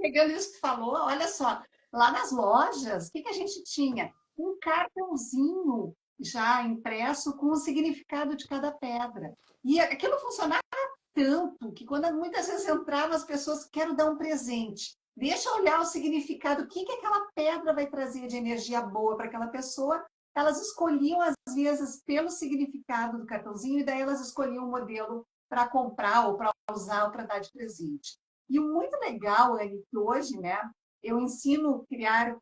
Pegando isso que tu falou, olha só, lá nas lojas, o que que a gente tinha? Um cartãozinho já impresso com o significado de cada pedra. E aquilo funcionava tanto que quando muitas vezes entravam as pessoas, quero dar um presente. Deixa eu olhar o significado, o que que aquela pedra vai trazer de energia boa para aquela pessoa. Elas escolhiam, às vezes, pelo significado do cartãozinho, e daí elas escolhiam o modelo para comprar ou para usar ou para dar de presente. E o muito legal é que hoje, né, eu ensino a criar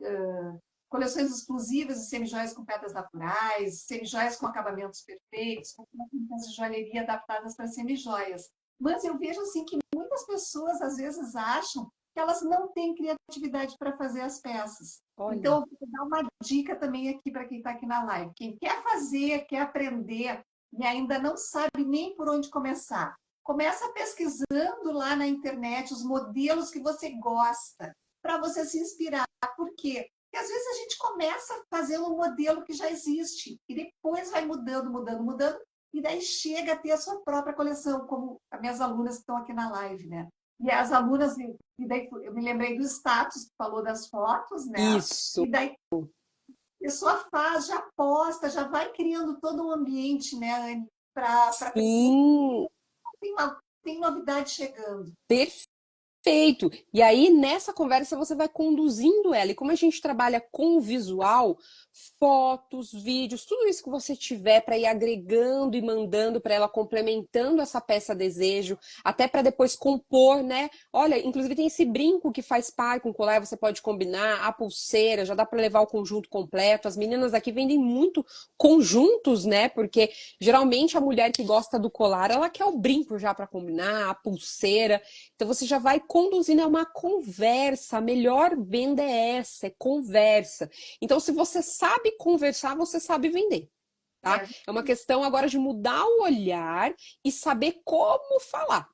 coleções exclusivas de semijoias com pedras naturais, semijoias com acabamentos perfeitos, com técnicas de joalheria adaptadas para semijoias. Mas eu vejo assim que muitas pessoas às vezes acham que elas não têm criatividade para fazer as peças. Olha. Então, eu vou dar uma dica também aqui para quem está aqui na live. Quem quer fazer, quer aprender e ainda não sabe nem por onde começar, começa pesquisando lá na internet os modelos que você gosta, para você se inspirar. Por quê? Porque às vezes a gente começa fazendo um modelo que já existe e depois vai mudando, mudando, mudando, e daí chega a ter a sua própria coleção, como as minhas alunas que estão aqui na live, né? E as alunas, e daí eu me lembrei do status que falou das fotos, né? Isso. E daí a pessoa faz, já posta, já vai criando todo um ambiente, né, Anne, para Sim, tem novidade chegando. perfeito. E aí, nessa conversa, você vai conduzindo ela. E como a gente trabalha com o visual, fotos, vídeos, tudo isso que você tiver para ir agregando e mandando para ela, complementando essa peça desejo, até para depois compor, né? Olha, inclusive tem esse brinco que faz par com o colar, você pode combinar, a pulseira, já dá para levar o conjunto completo. As meninas aqui vendem muito conjuntos, né? Porque geralmente a mulher que gosta do colar, ela quer o brinco já para combinar, a pulseira. Então você já vai conduzindo, é uma conversa. A melhor venda é essa, é conversa. Então, se você sabe conversar, você sabe vender. Tá? É, É uma questão agora de mudar o olhar e saber como falar.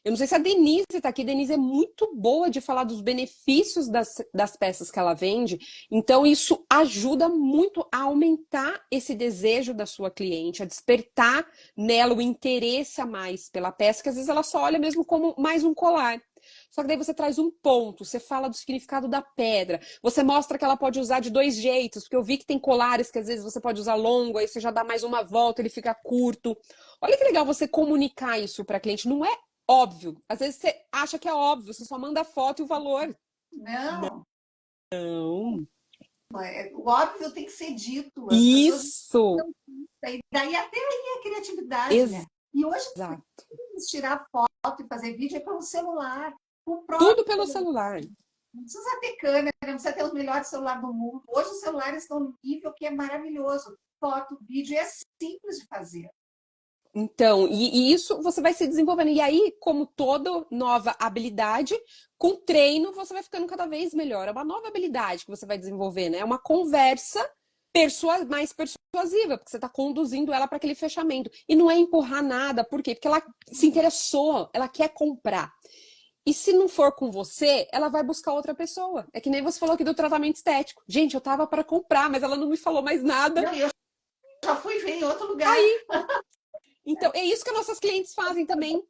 Eu não sei se a Denise está aqui. Denise é muito boa de falar dos benefícios das peças que ela vende. Então, isso ajuda muito a aumentar esse desejo da sua cliente, a despertar nela o interesse a mais pela peça, que às vezes ela só olha mesmo como mais um colar. Só que daí você traz um ponto, você fala do significado da pedra, você mostra que ela pode usar de dois jeitos, porque eu vi que tem colares que às vezes você pode usar longo, aí você já dá mais uma volta, ele fica curto. Olha que legal você comunicar isso para cliente. Não é óbvio. Às vezes você acha que é óbvio, você só manda a foto e o valor. não, Não. o óbvio tem que ser dito. As pessoas Isso! não. Daí até aí a criatividade, né? Exato. E hoje, tirar foto e fazer vídeo é pelo celular. O próprio Tudo pelo celular. não precisa ter câmera, não precisa ter os melhores celulares do mundo. Hoje os celulares estão no nível que é maravilhoso. Foto, vídeo, é simples de fazer. Então, e isso você vai se desenvolvendo. E aí, como toda nova habilidade, com treino você vai ficando cada vez melhor. É uma nova habilidade que você vai desenvolver, né? É uma conversa mais persuasiva, porque você está conduzindo ela para aquele fechamento. E não é empurrar nada, por quê? Porque ela se interessou, ela quer comprar. E se não for com você, ela vai buscar outra pessoa. É que nem você falou aqui do tratamento estético. Gente, eu tava para comprar, mas ela não me falou mais nada. Não, eu já fui ver em outro lugar. Aí, então, é isso que nossas clientes fazem também.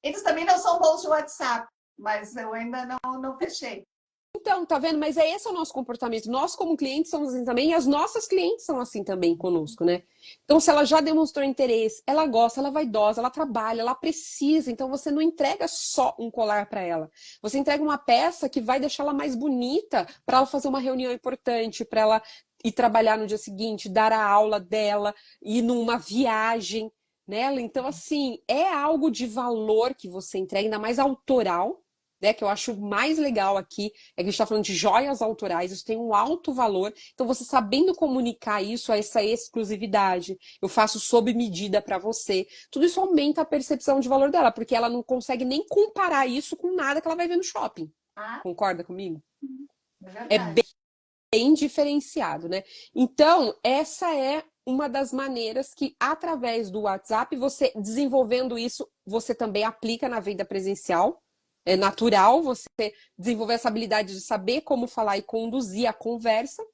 Eles também não são bons de WhatsApp, mas eu ainda não fechei. Então, tá vendo? Mas é esse o nosso comportamento. Nós, como clientes, somos assim também, e as nossas clientes são assim também conosco, né? Então, se ela já demonstrou interesse, ela gosta, ela é vaidosa, ela trabalha, ela precisa. Então, você não entrega só um colar para ela. Você entrega uma peça que vai deixar ela mais bonita para ela fazer uma reunião importante, para ela ir trabalhar no dia seguinte, dar a aula dela, ir numa viagem nela. Então, assim, é algo de valor que você entrega, ainda mais autoral, né? Que eu acho mais legal aqui, é que a gente está falando de joias autorais, isso tem um alto valor. Então, você sabendo comunicar isso, essa exclusividade, eu faço sob medida para você, tudo isso aumenta a percepção de valor dela, porque ela não consegue nem comparar isso com nada que ela vai ver no shopping. Ah, Concorda comigo? é É verdade. bem diferenciado, né? Então, essa é uma das maneiras que, através do WhatsApp, você desenvolvendo isso, você também aplica na venda presencial. É natural você desenvolver essa habilidade de saber como falar e conduzir a conversa,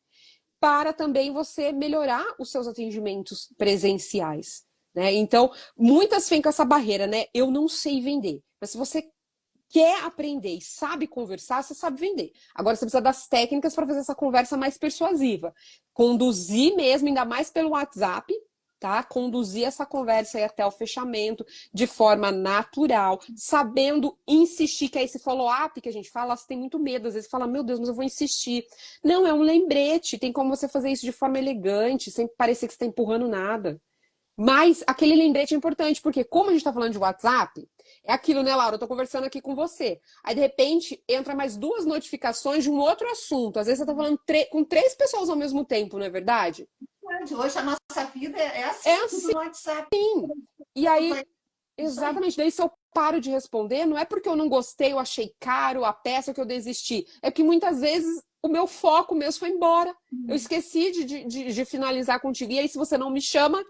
para também você melhorar os seus atendimentos presenciais, né? Então, muitas têm com essa barreira, né? Eu não sei vender. Mas se você quer aprender e sabe conversar, você sabe vender. Agora você precisa das técnicas para fazer essa conversa mais persuasiva. Conduzir mesmo, ainda mais pelo WhatsApp, tá? Conduzir essa conversa aí até o fechamento de forma natural, sabendo insistir, que é esse follow-up que a gente fala, você tem muito medo, às vezes fala, meu Deus, mas eu vou insistir. Não, é um lembrete, tem como você fazer isso de forma elegante, sem parecer que você está empurrando nada. Mas aquele lembrete é importante, porque como a gente está falando de WhatsApp, é aquilo, né, Laura? Eu tô conversando aqui com você. Aí, de repente, entra mais duas notificações de um outro assunto. Às vezes você tá falando com três pessoas ao mesmo tempo, não é verdade? Hoje a nossa vida é É assim, tudo assim. no WhatsApp. E aí, Isso aí. exatamente, daí se eu paro de responder, não é porque eu não gostei, eu achei caro a peça que eu desisti. É que muitas vezes o meu foco mesmo foi embora. Eu esqueci de finalizar contigo. E aí, se você não me chama,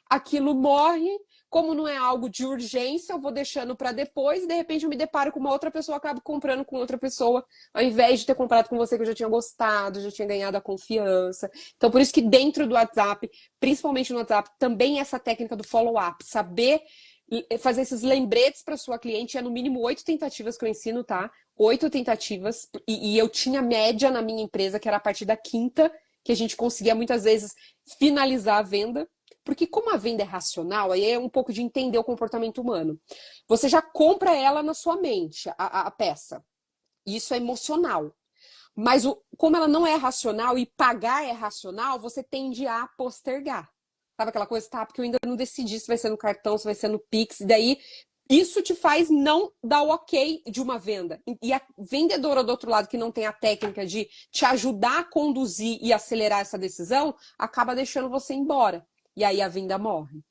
aquilo morre. Como não é algo de urgência, eu vou deixando para depois e de repente eu me deparo com uma outra pessoa, acabo comprando com outra pessoa, ao invés de ter comprado com você que eu já tinha gostado, já tinha ganhado a confiança. Então, por isso que dentro do WhatsApp, principalmente no WhatsApp, também essa técnica do follow-up, saber fazer esses lembretes para sua cliente, é no mínimo 8 tentativas que eu ensino, tá? 8 tentativas, e eu tinha média na minha empresa, que era a partir da quinta, que a gente conseguia muitas vezes finalizar a venda. Porque como a venda é racional, aí é um pouco de entender o comportamento humano. Você já compra ela na sua mente, a peça. Isso é emocional. Mas como ela não é racional e pagar é racional, você tende a postergar. Sabe aquela coisa, tá? Porque eu ainda não decidi se vai ser no cartão, se vai ser no Pix. E daí, isso te faz não dar o ok de uma venda. E a vendedora do outro lado, que não tem a técnica de te ajudar a conduzir e acelerar essa decisão, acaba deixando você embora. E aí a venda morre.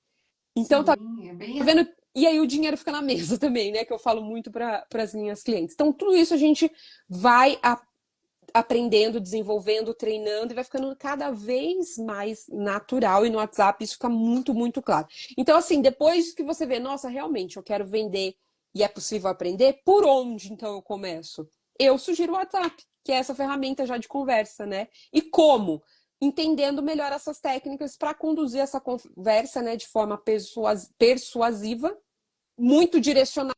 Então, tá Sim, é bem assim. vendo? E aí o dinheiro fica na mesa também, né? Que eu falo muito para as minhas clientes. Então, tudo isso a gente vai aprendendo, desenvolvendo, treinando e vai ficando cada vez mais natural. E no WhatsApp isso fica muito, muito claro. Então, assim, depois que você vê, nossa, realmente eu quero vender e é possível aprender, por onde então eu começo? Eu sugiro o WhatsApp, que é essa ferramenta já de conversa, né? E como? Entendendo melhor essas técnicas para conduzir essa conversa, né, de forma persuasiva, muito direcionada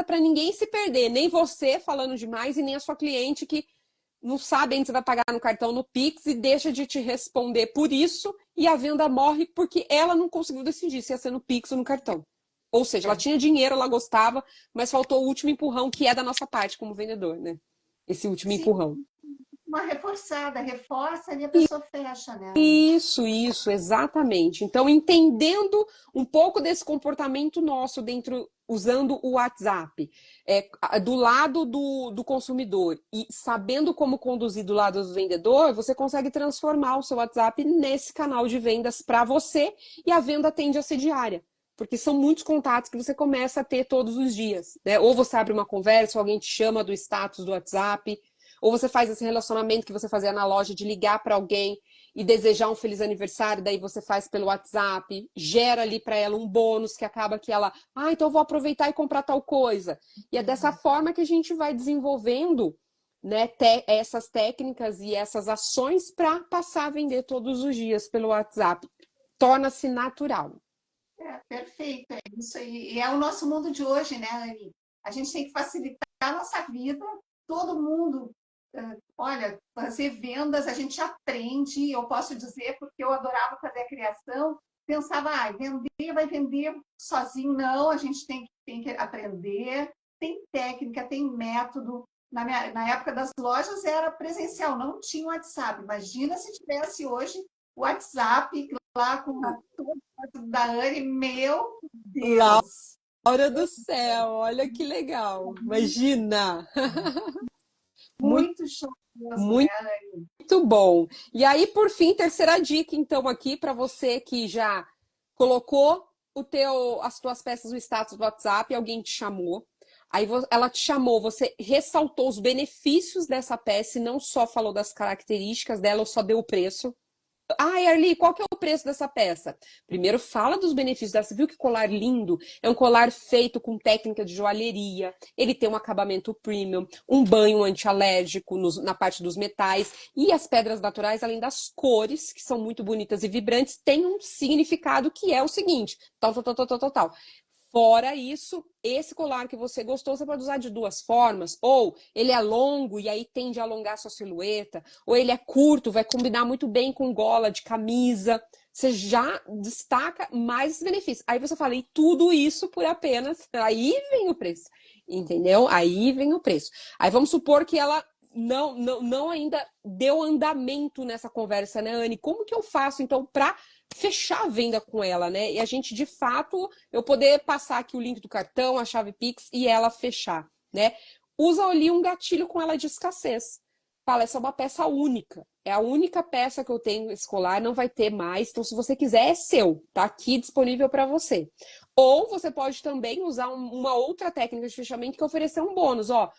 para ninguém se perder, nem você falando demais e nem a sua cliente que não sabe ainda se vai pagar no cartão, no Pix, e deixa de te responder por isso, e a venda morre porque ela não conseguiu decidir se ia ser no Pix ou no cartão. Ou seja, ela É. tinha dinheiro, ela gostava, mas faltou o último empurrão, que é da nossa parte como vendedor, né? Esse último Sim, empurrão. uma reforçada, reforça e a pessoa fecha, né? Isso, exatamente. Então, entendendo um pouco desse comportamento nosso dentro, usando o WhatsApp, do lado do consumidor e sabendo como conduzir do lado do vendedor, você consegue transformar o seu WhatsApp nesse canal de vendas para você e a venda tende a ser diária. Porque são muitos contatos que você começa a ter todos os dias, né? Ou você abre uma conversa, ou alguém te chama do status do WhatsApp, ou você faz esse relacionamento que você fazia na loja de ligar para alguém e desejar um feliz aniversário, daí você faz pelo WhatsApp, gera ali para ela um bônus que acaba que ela, então eu vou aproveitar e comprar tal coisa. E é dessa forma que a gente vai desenvolvendo, né, essas técnicas e essas ações para passar a vender todos os dias pelo WhatsApp. Torna-se natural. É, perfeito, é isso aí. E é o nosso mundo de hoje, né, Anne? A gente tem que facilitar a nossa vida, todo mundo. Olha, fazer vendas a gente aprende, eu posso dizer, porque eu adorava fazer a criação, pensava, vender vai vender sozinho, não, a gente tem que aprender, tem técnica, tem método. Na época das lojas era presencial, não tinha WhatsApp. Imagina se tivesse hoje o WhatsApp lá com a turma da Anne, meu Deus! Laura do céu, olha que legal. Imagina. Muito, Muito show mesmo, né, muito Anne? Muito bom. E aí, por fim, terceira dica, então, aqui para você que já colocou as tuas peças no status do WhatsApp, alguém te chamou. Aí ela te chamou, você ressaltou os benefícios dessa peça e não só falou das características dela ou só deu o preço. Ai, Arli, qual que é o preço dessa peça? Primeiro fala dos benefícios dela. Você viu que colar lindo? É um colar feito com técnica de joalheria. Ele tem um acabamento premium, um banho antialérgico na parte dos metais. E as pedras naturais, além das cores, que são muito bonitas e vibrantes, têm um significado que é o seguinte: tal, tal, tal, tal, tal, tal, tal. Fora isso, esse colar que você gostou, você pode usar de duas formas. Ou ele é longo e aí tende a alongar sua silhueta, ou ele é curto, vai combinar muito bem com gola de camisa. Você já destaca mais esse benefício. Aí você fala, e tudo isso por apenas. Aí vem o preço. Entendeu? Aí vem o preço. Aí vamos supor que ela não ainda deu andamento nessa conversa, né, Anne? Como que eu faço, então, para fechar a venda com ela, né? E a gente, de fato, eu poder passar aqui o link do cartão, a chave Pix e ela fechar, né? Usa ali um gatilho com ela de escassez. Fala, essa é uma peça única. É a única peça que eu tenho escolar, não vai ter mais. Então, se você quiser, é seu. Tá aqui disponível para você. Ou você pode também usar uma outra técnica de fechamento que é oferecer um bônus. Ó,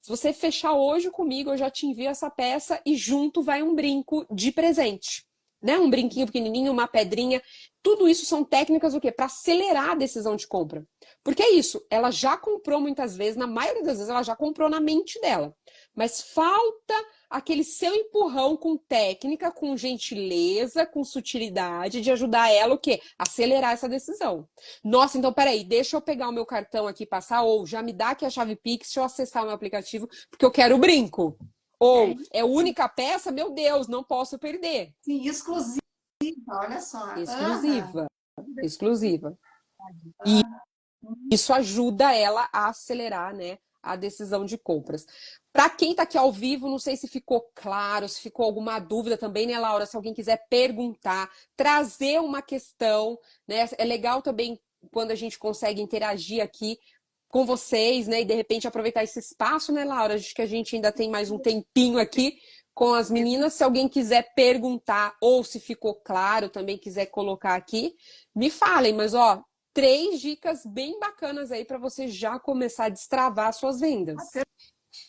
se você fechar hoje comigo, eu já te envio essa peça e junto vai um brinco de presente. Né? Um brinquinho pequenininho, uma pedrinha. Tudo isso são técnicas o quê? Para acelerar a decisão de compra. Porque é isso, ela já comprou muitas vezes, na maioria das vezes ela já comprou na mente dela. Mas falta aquele seu empurrão com técnica, com gentileza, com sutilidade de ajudar ela o quê? Acelerar essa decisão. Nossa, então peraí, deixa eu pegar o meu cartão aqui, passar, ou já me dá aqui a chave Pix, deixa eu acessar o meu aplicativo, porque eu quero o brinco. É Ou isso, é única peça, meu Deus, não posso perder. sim, exclusiva, olha só. Aham, Exclusiva, exclusiva. E aham. isso ajuda ela a acelerar, né, a decisão de compras. Para quem está aqui ao vivo, não sei se ficou claro, se ficou alguma dúvida também, né, Laura? Se alguém quiser perguntar, trazer uma questão, né? É legal também quando a gente consegue interagir aqui com vocês, né? E de repente aproveitar esse espaço, né, Laura? Acho que a gente ainda tem mais um tempinho aqui com as meninas. Se alguém quiser perguntar ou se ficou claro, também quiser colocar aqui, me falem. Mas ó, três dicas bem bacanas aí para você já começar a destravar suas vendas.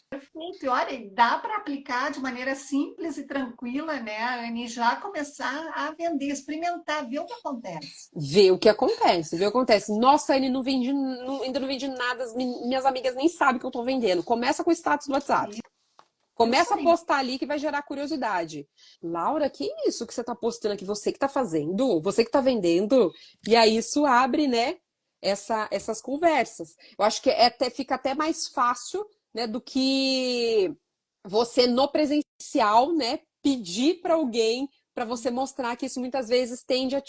Perfeito. E olha, dá para aplicar de maneira simples e tranquila, né, Anne? Já começar a vender, experimentar, ver o que acontece. Ver o que acontece, ver o que acontece. Nossa, Anne, não vendi, ainda não vendi nada, minhas amigas nem sabem que eu tô vendendo. Começa com o status do WhatsApp. Isso Começa a aí. postar ali que vai gerar curiosidade. Laura, que isso que você tá postando aqui? Você que tá fazendo? Você que tá vendendo? E aí isso abre, né, essas conversas. Eu acho que fica até mais fácil, né, do que você no presencial, né, pedir para alguém para você mostrar que isso muitas vezes tende a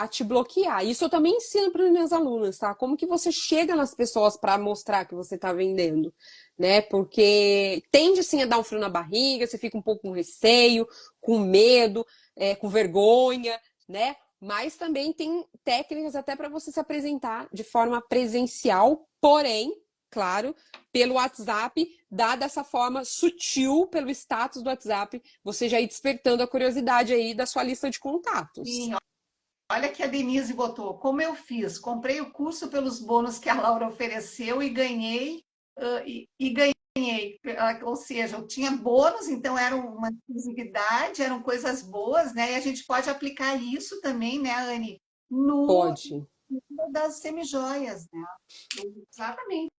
te bloquear. Isso eu também ensino para as minhas alunas, tá? Como que você chega nas pessoas para mostrar que você está vendendo, né? Porque tende sim a dar um frio na barriga, você fica um pouco com receio, com medo, com vergonha, né? Mas também tem técnicas até para você se apresentar de forma presencial, porém, claro, pelo WhatsApp, dada essa forma sutil pelo status do WhatsApp, você já ir despertando a curiosidade aí da sua lista de contatos. Sim, olha que a Denise botou. Como eu fiz? Comprei o curso pelos bônus que a Laura ofereceu e ganhei, e ganhei. Ou seja, eu tinha bônus, então era uma exclusividade, eram coisas boas, né? E a gente pode aplicar isso também, né, Anne, no Pode. das semijoias, né? Exatamente.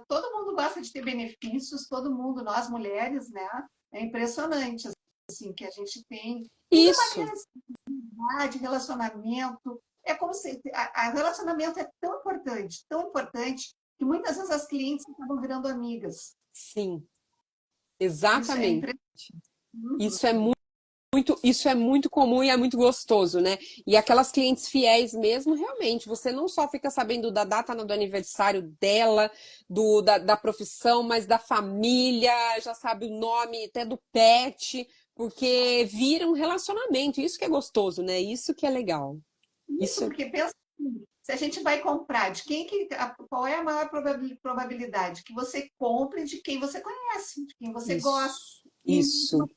Todo mundo gosta de ter benefícios, todo mundo, nós mulheres, né? É impressionante, assim, que a gente tem. Tudo é Isso. maneira de relacionamento. É como se a relacionamento é tão importante, que muitas vezes as clientes acabam virando amigas. Sim. Isso é Exatamente. impressionante. Isso é isso é muito comum e é muito gostoso, né? E aquelas clientes fiéis mesmo, realmente, você não só fica sabendo da data do aniversário dela, da profissão, mas da família, já sabe o nome até do pet, porque vira um relacionamento. Isso que é gostoso, né? Isso que é legal. Isso, Isso, porque pensa assim, se a gente vai comprar, de quem que, qual é a maior probabilidade? Que você compre de quem você conhece, de quem você gosta. E uma isso. coisa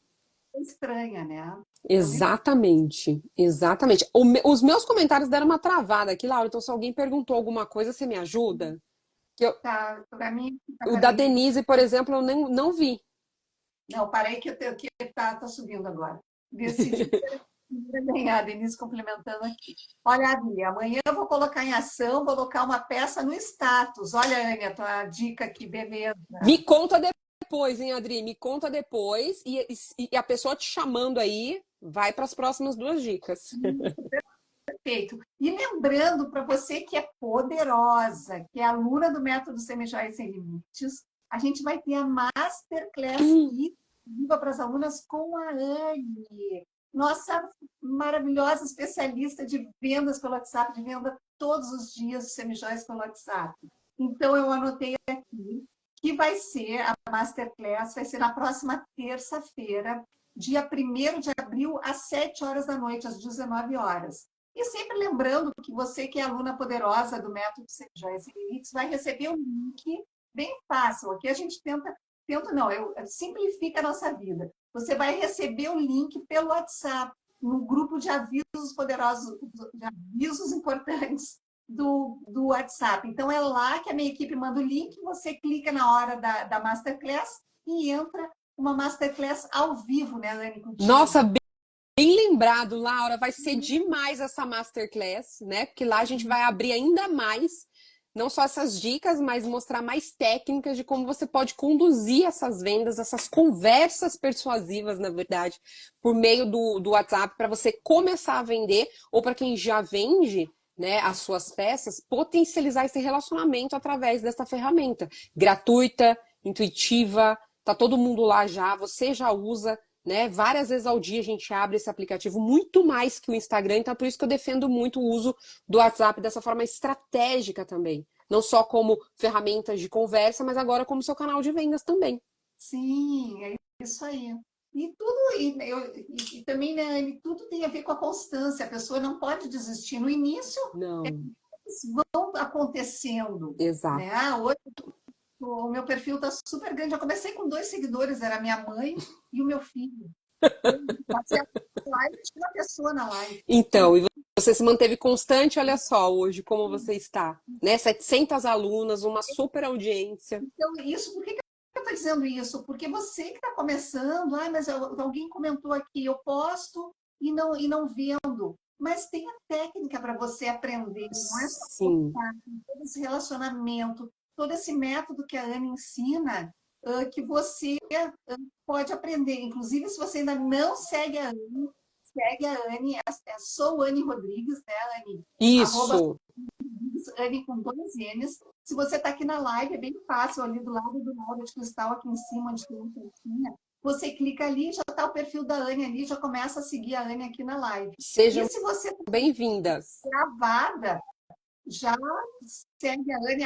estranha, né? Eu me Exatamente, exatamente. Os meus comentários deram uma travada aqui, Laura. Então, se alguém perguntou alguma coisa, você me ajuda? Que tá, para mim, tá, o da peraí. Denise, por exemplo, eu nem, não vi. Não, parei que, que tá subindo agora. Decidi ganhar, Denise complementando aqui. Olha, Adri, amanhã eu vou colocar em ação, vou colocar uma peça no status. Olha, Anne, a tua dica aqui, beleza. Me conta depois, hein, Adri? Me conta depois. E a pessoa te chamando aí, vai para as próximas duas dicas. Perfeito. E lembrando para você que é poderosa, que é aluna do Método Semijoias Sem Limites, a gente vai ter a Masterclass viva para as alunas com a Anne, nossa maravilhosa especialista de vendas pelo WhatsApp, de venda todos os dias semijoias pelo WhatsApp. Então, eu anotei aqui que vai ser a Masterclass, vai ser na próxima terça-feira, dia 1º de abril, às 7 horas da noite, às 19 horas. E sempre lembrando que você que é aluna poderosa do Método Joias e Limites vai receber um link bem fácil. Aqui a gente tenta não, simplifica a nossa vida. Você vai receber o link pelo WhatsApp, no grupo de avisos poderosos, de avisos importantes do WhatsApp. Então é lá que a minha equipe manda o link, você clica na hora da Masterclass e entra uma Masterclass ao vivo, né, Anne, Nossa, contigo. bem lembrado, Laura. Vai ser demais essa masterclass, né? Porque lá a gente vai abrir ainda mais, não só essas dicas, mas mostrar mais técnicas de como você pode conduzir essas vendas, essas conversas persuasivas, na verdade, por meio do WhatsApp, para você começar a vender, ou para quem já vende, né, as suas peças, potencializar esse relacionamento através dessa ferramenta gratuita, intuitiva, tá todo mundo lá já, você já usa, né? Várias vezes ao dia a gente abre esse aplicativo, muito mais que o Instagram, então é por isso que eu defendo muito o uso do WhatsApp dessa forma estratégica também. Não só como ferramentas de conversa, mas agora como seu canal de vendas também. Sim, é isso aí. E tudo, e também, né, Anne, tudo tem a ver com a constância. A pessoa não pode desistir. No início, Não, vão acontecendo, exato. né? Hoje o meu perfil está super grande. Eu comecei com 2 seguidores, era a minha mãe e o meu filho. Fazia live, tinha uma pessoa na live. Então, e você se manteve constante, olha só, hoje como você está, né? 700 alunas, uma super audiência. Então, isso, por que eu estou dizendo isso? Porque você que está começando, mas alguém comentou aqui, eu posto e não vendo. Mas tem a técnica para você aprender, não é só Sim, postar, tem todo esse relacionamento, todo esse método que a Ana ensina, que você pode aprender. Inclusive, se você ainda não segue a Anne, segue a Anne, sou Anne Rodrigues, né, Anne? isso. Anne com 2 N's. Se você está aqui na live, é bem fácil, ali do lado do Laura de Cristal, aqui em cima, onde tem uma pontinha. Você clica ali, já está o perfil da Anne ali, já começa a seguir a Anne aqui na live. E Sejam se você está bem-vindas. gravada, já segue a Anne,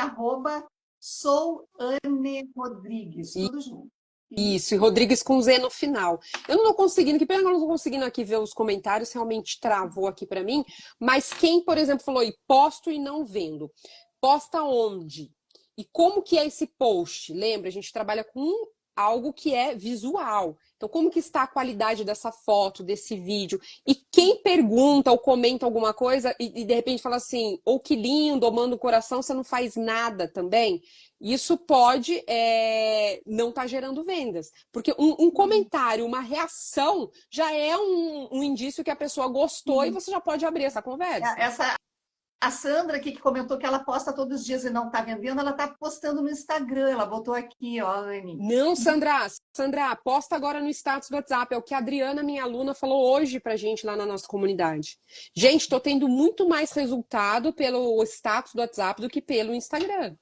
sou Anne Rodrigues, tudo junto. Isso, e Rodrigues com Z no final. Eu não tô conseguindo, que pena que eu não tô conseguindo aqui ver os comentários, realmente travou aqui para mim. Mas quem, por exemplo, falou aí, posto e não vendo, posta onde? E como que é esse post? Lembra, a gente trabalha com algo que é visual. Então, como que está a qualidade dessa foto, desse vídeo? E quem pergunta ou comenta alguma coisa e de repente fala assim, ou que lindo, ou manda o coração, você não faz nada também? Isso pode não estar gerando vendas. Porque um comentário, uma reação, já é um indício que a pessoa gostou e você já pode abrir essa conversa. Essa, a Sandra aqui que comentou que ela posta todos os dias e não está vendendo, ela está postando no Instagram, ela botou aqui, ó, Anne. Não, Sandra, posta agora no status do WhatsApp. É o que a Adriana, minha aluna, falou hoje pra gente lá na nossa comunidade. Gente, tô tendo muito mais resultado pelo status do WhatsApp do que pelo Instagram.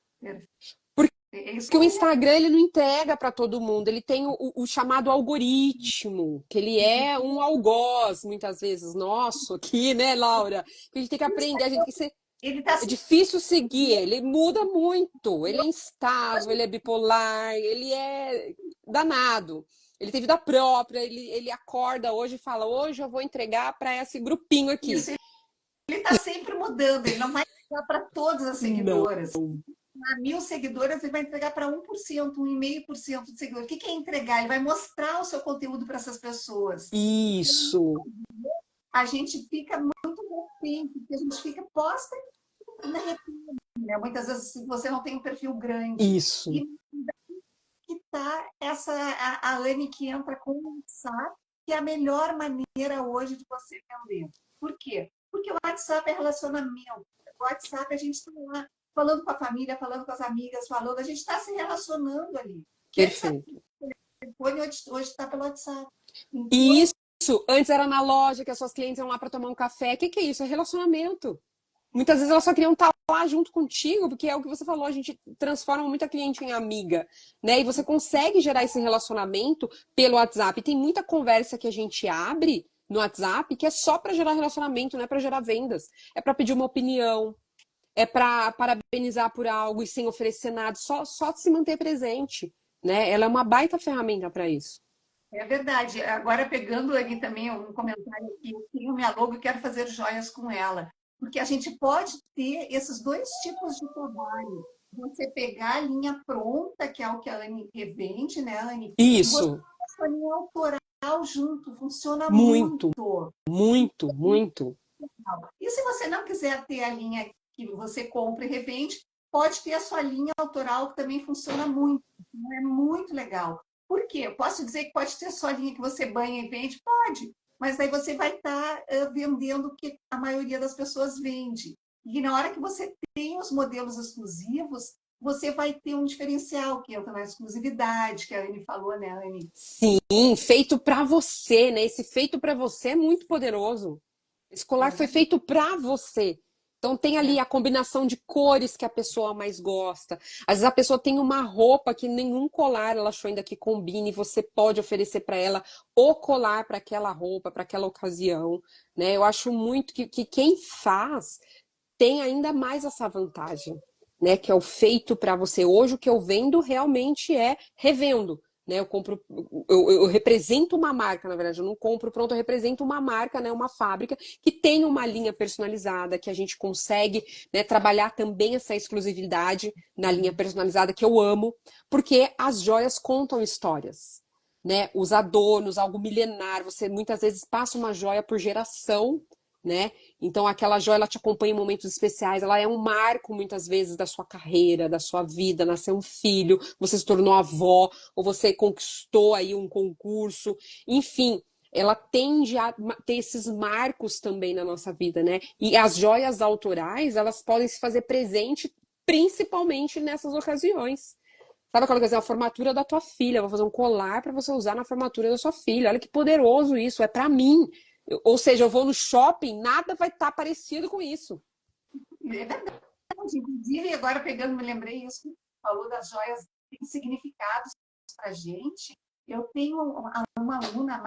É isso Porque o aí, né? Instagram, ele não entrega para todo mundo. Ele tem o chamado algoritmo, que ele é um algoz, muitas vezes, nosso aqui, né, Laura? Que a gente tem que aprender, a gente tem que ser. Ele está É se difícil seguir ele, muda muito. Ele é instável, ele é bipolar, ele é danado. Ele tem vida própria, ele acorda hoje e fala: hoje eu vou entregar para esse grupinho aqui. isso, ele está sempre mudando, ele não vai entregar para todas as Não. seguidoras. A 1.000 seguidoras, ele vai entregar para 1%, 1,5% de seguidores. O que é entregar? Ele vai mostrar o seu conteúdo para essas pessoas. Isso, A gente fica muito refém, porque a gente fica posta na rede, né? Muitas vezes você não tem um perfil grande. isso. E que tá a Anne que entra com o WhatsApp, que é a melhor maneira hoje de você vender. Por quê? Porque o WhatsApp é relacionamento. O WhatsApp a gente está lá falando com a família, falando com as amigas, falando, a gente está se relacionando ali. Que antes era Perfeito. telefone, hoje está pelo WhatsApp. E Então, isso, antes era na loja, que as suas clientes iam lá para tomar um café. O que é isso? É relacionamento. Muitas vezes elas só queriam estar lá junto contigo, porque é o que você falou, a gente transforma muita cliente em amiga, né? E você consegue gerar esse relacionamento pelo WhatsApp. E tem muita conversa que a gente abre no WhatsApp que é só para gerar relacionamento, não é para gerar vendas. É para pedir uma opinião, é para parabenizar por algo e sem oferecer nada, só se manter presente, né? Ela é uma baita ferramenta para isso. é verdade. Agora, pegando ali também um comentário aqui, eu tenho minha logo e quero fazer joias com ela. Porque a gente pode ter esses dois tipos de trabalho. Você pegar a linha pronta, que é o que a Anne revende, né, Anne? E você Isso, faz a linha autoral junto, funciona muito, muito. muito, muito. E se você não quiser ter a linha que você compra e revende, pode ter a sua linha autoral, que também funciona muito. É muito legal. Por quê? Eu posso dizer que pode ter só a linha que você banha e vende? Pode. Mas aí você vai estar vendendo o que a maioria das pessoas vende. E na hora que você tem os modelos exclusivos, você vai ter um diferencial que entra na exclusividade, que a Anne falou, né, Anne? Sim, feito para você, né? Esse feito para você é muito poderoso. Esse colar É foi verdade. feito para você. Então tem ali a combinação de cores que a pessoa mais gosta. Às vezes a pessoa tem uma roupa que nenhum colar ela achou ainda que combine, e você pode oferecer para ela o colar para aquela roupa, para aquela ocasião, né? Eu acho muito que quem faz tem ainda mais essa vantagem, né? Que é o feito para você. Hoje o que eu vendo realmente é revendo. Né, eu compro, eu represento uma marca, na verdade, eu não compro pronto, eu represento uma marca, né, uma fábrica que tem uma linha personalizada, que a gente consegue, né, trabalhar também essa exclusividade na linha personalizada, que eu amo, porque as joias contam histórias, né, os adornos, algo milenar, você muitas vezes passa uma joia por geração, né? Então aquela joia ela te acompanha em momentos especiais, ela é um marco muitas vezes da sua carreira, da sua vida, nasceu um filho, você se tornou avó, ou você conquistou aí um concurso, enfim, ela tende a ter esses marcos também na nossa vida, né? E as joias autorais, elas podem se fazer presente principalmente nessas ocasiões. Sabe aquela coisa, a formatura da tua filha, vou fazer um colar para você usar na formatura da sua filha. Olha que poderoso isso, é para mim. Ou seja, eu vou no shopping, nada vai estar parecido com isso. É verdade. Inclusive, agora pegando, me lembrei isso que falou das joias, tem significados para a gente. Eu tenho uma aluna,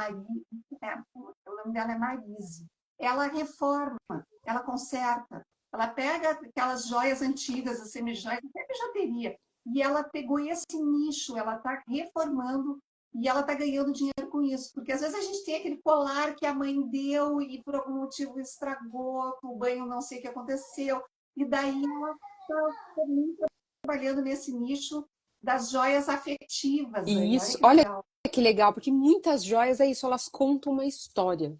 o nome dela é Marise. Ela reforma, ela conserta, ela pega aquelas joias antigas, as semijoias, até bijuteria, e ela pegou esse nicho, ela está reformando e ela está ganhando dinheiro com isso. Porque às vezes a gente tem aquele colar que a mãe deu e por algum motivo estragou, o banho não sei o que aconteceu. E daí ela está também trabalhando nesse nicho das joias afetivas E aí. Olha isso, que olha legal. que legal, porque muitas joias é isso, elas contam uma história.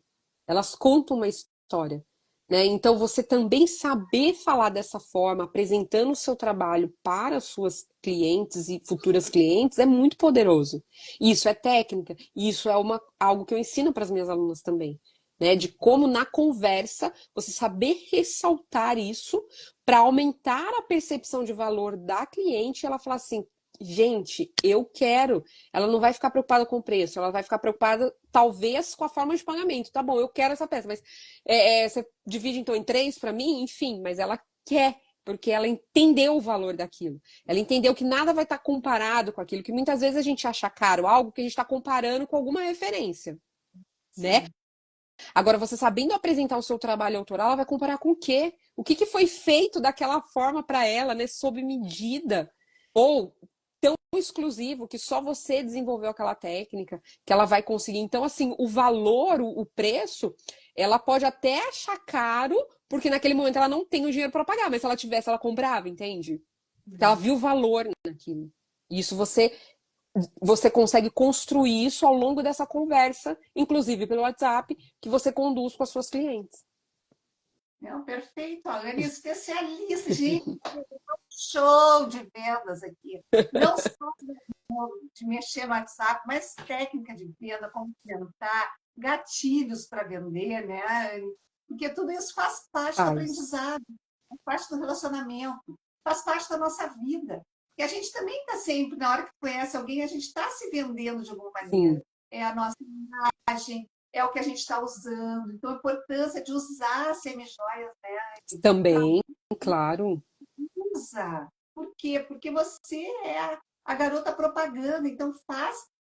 Elas contam uma história, né? Então você também saber falar dessa forma, apresentando o seu trabalho para as suas clientes e futuras clientes é muito poderoso. Isso é técnica, e isso é algo que eu ensino para as minhas alunas também, né? De como na conversa você saber ressaltar isso para aumentar a percepção de valor da cliente, e ela falar assim: gente, eu quero. Ela não vai ficar preocupada com o preço, ela vai ficar preocupada, talvez, com a forma de pagamento. Tá bom, eu quero essa peça, mas você divide então em três para mim, enfim, mas ela quer porque ela entendeu o valor daquilo. Ela entendeu que nada vai estar comparado com aquilo, que muitas vezes a gente acha caro algo que a gente está comparando com alguma referência, né? Sim. Agora, você sabendo apresentar o seu trabalho autoral, ela vai comparar com o quê? O que que foi feito daquela forma para ela, né, sob medida? Ou tão exclusivo que só você desenvolveu aquela técnica que ela vai conseguir. Então, assim, o valor, o preço, ela pode até achar caro, porque naquele momento ela não tem o dinheiro para pagar, mas se ela tivesse, ela comprava, entende? Porque ela viu valor naquilo. Isso você consegue construir isso ao longo dessa conversa, inclusive pelo WhatsApp, que você conduz com as suas clientes. Não, perfeito. A Anne é especialista. Gente, show de vendas aqui. Não só de mexer no WhatsApp, mas técnica de venda, como tentar, gatilhos para vender, né? Porque tudo isso faz parte do Faz. aprendizado, faz parte do relacionamento, faz parte da nossa vida. E a gente também está sempre, na hora que conhece alguém, a gente está se vendendo de alguma maneira. Sim, É a nossa imagem, é o que a gente está usando. Então, a importância de usar semijoias, né? também, claro. Usa. Por quê? Porque você é a garota propaganda, então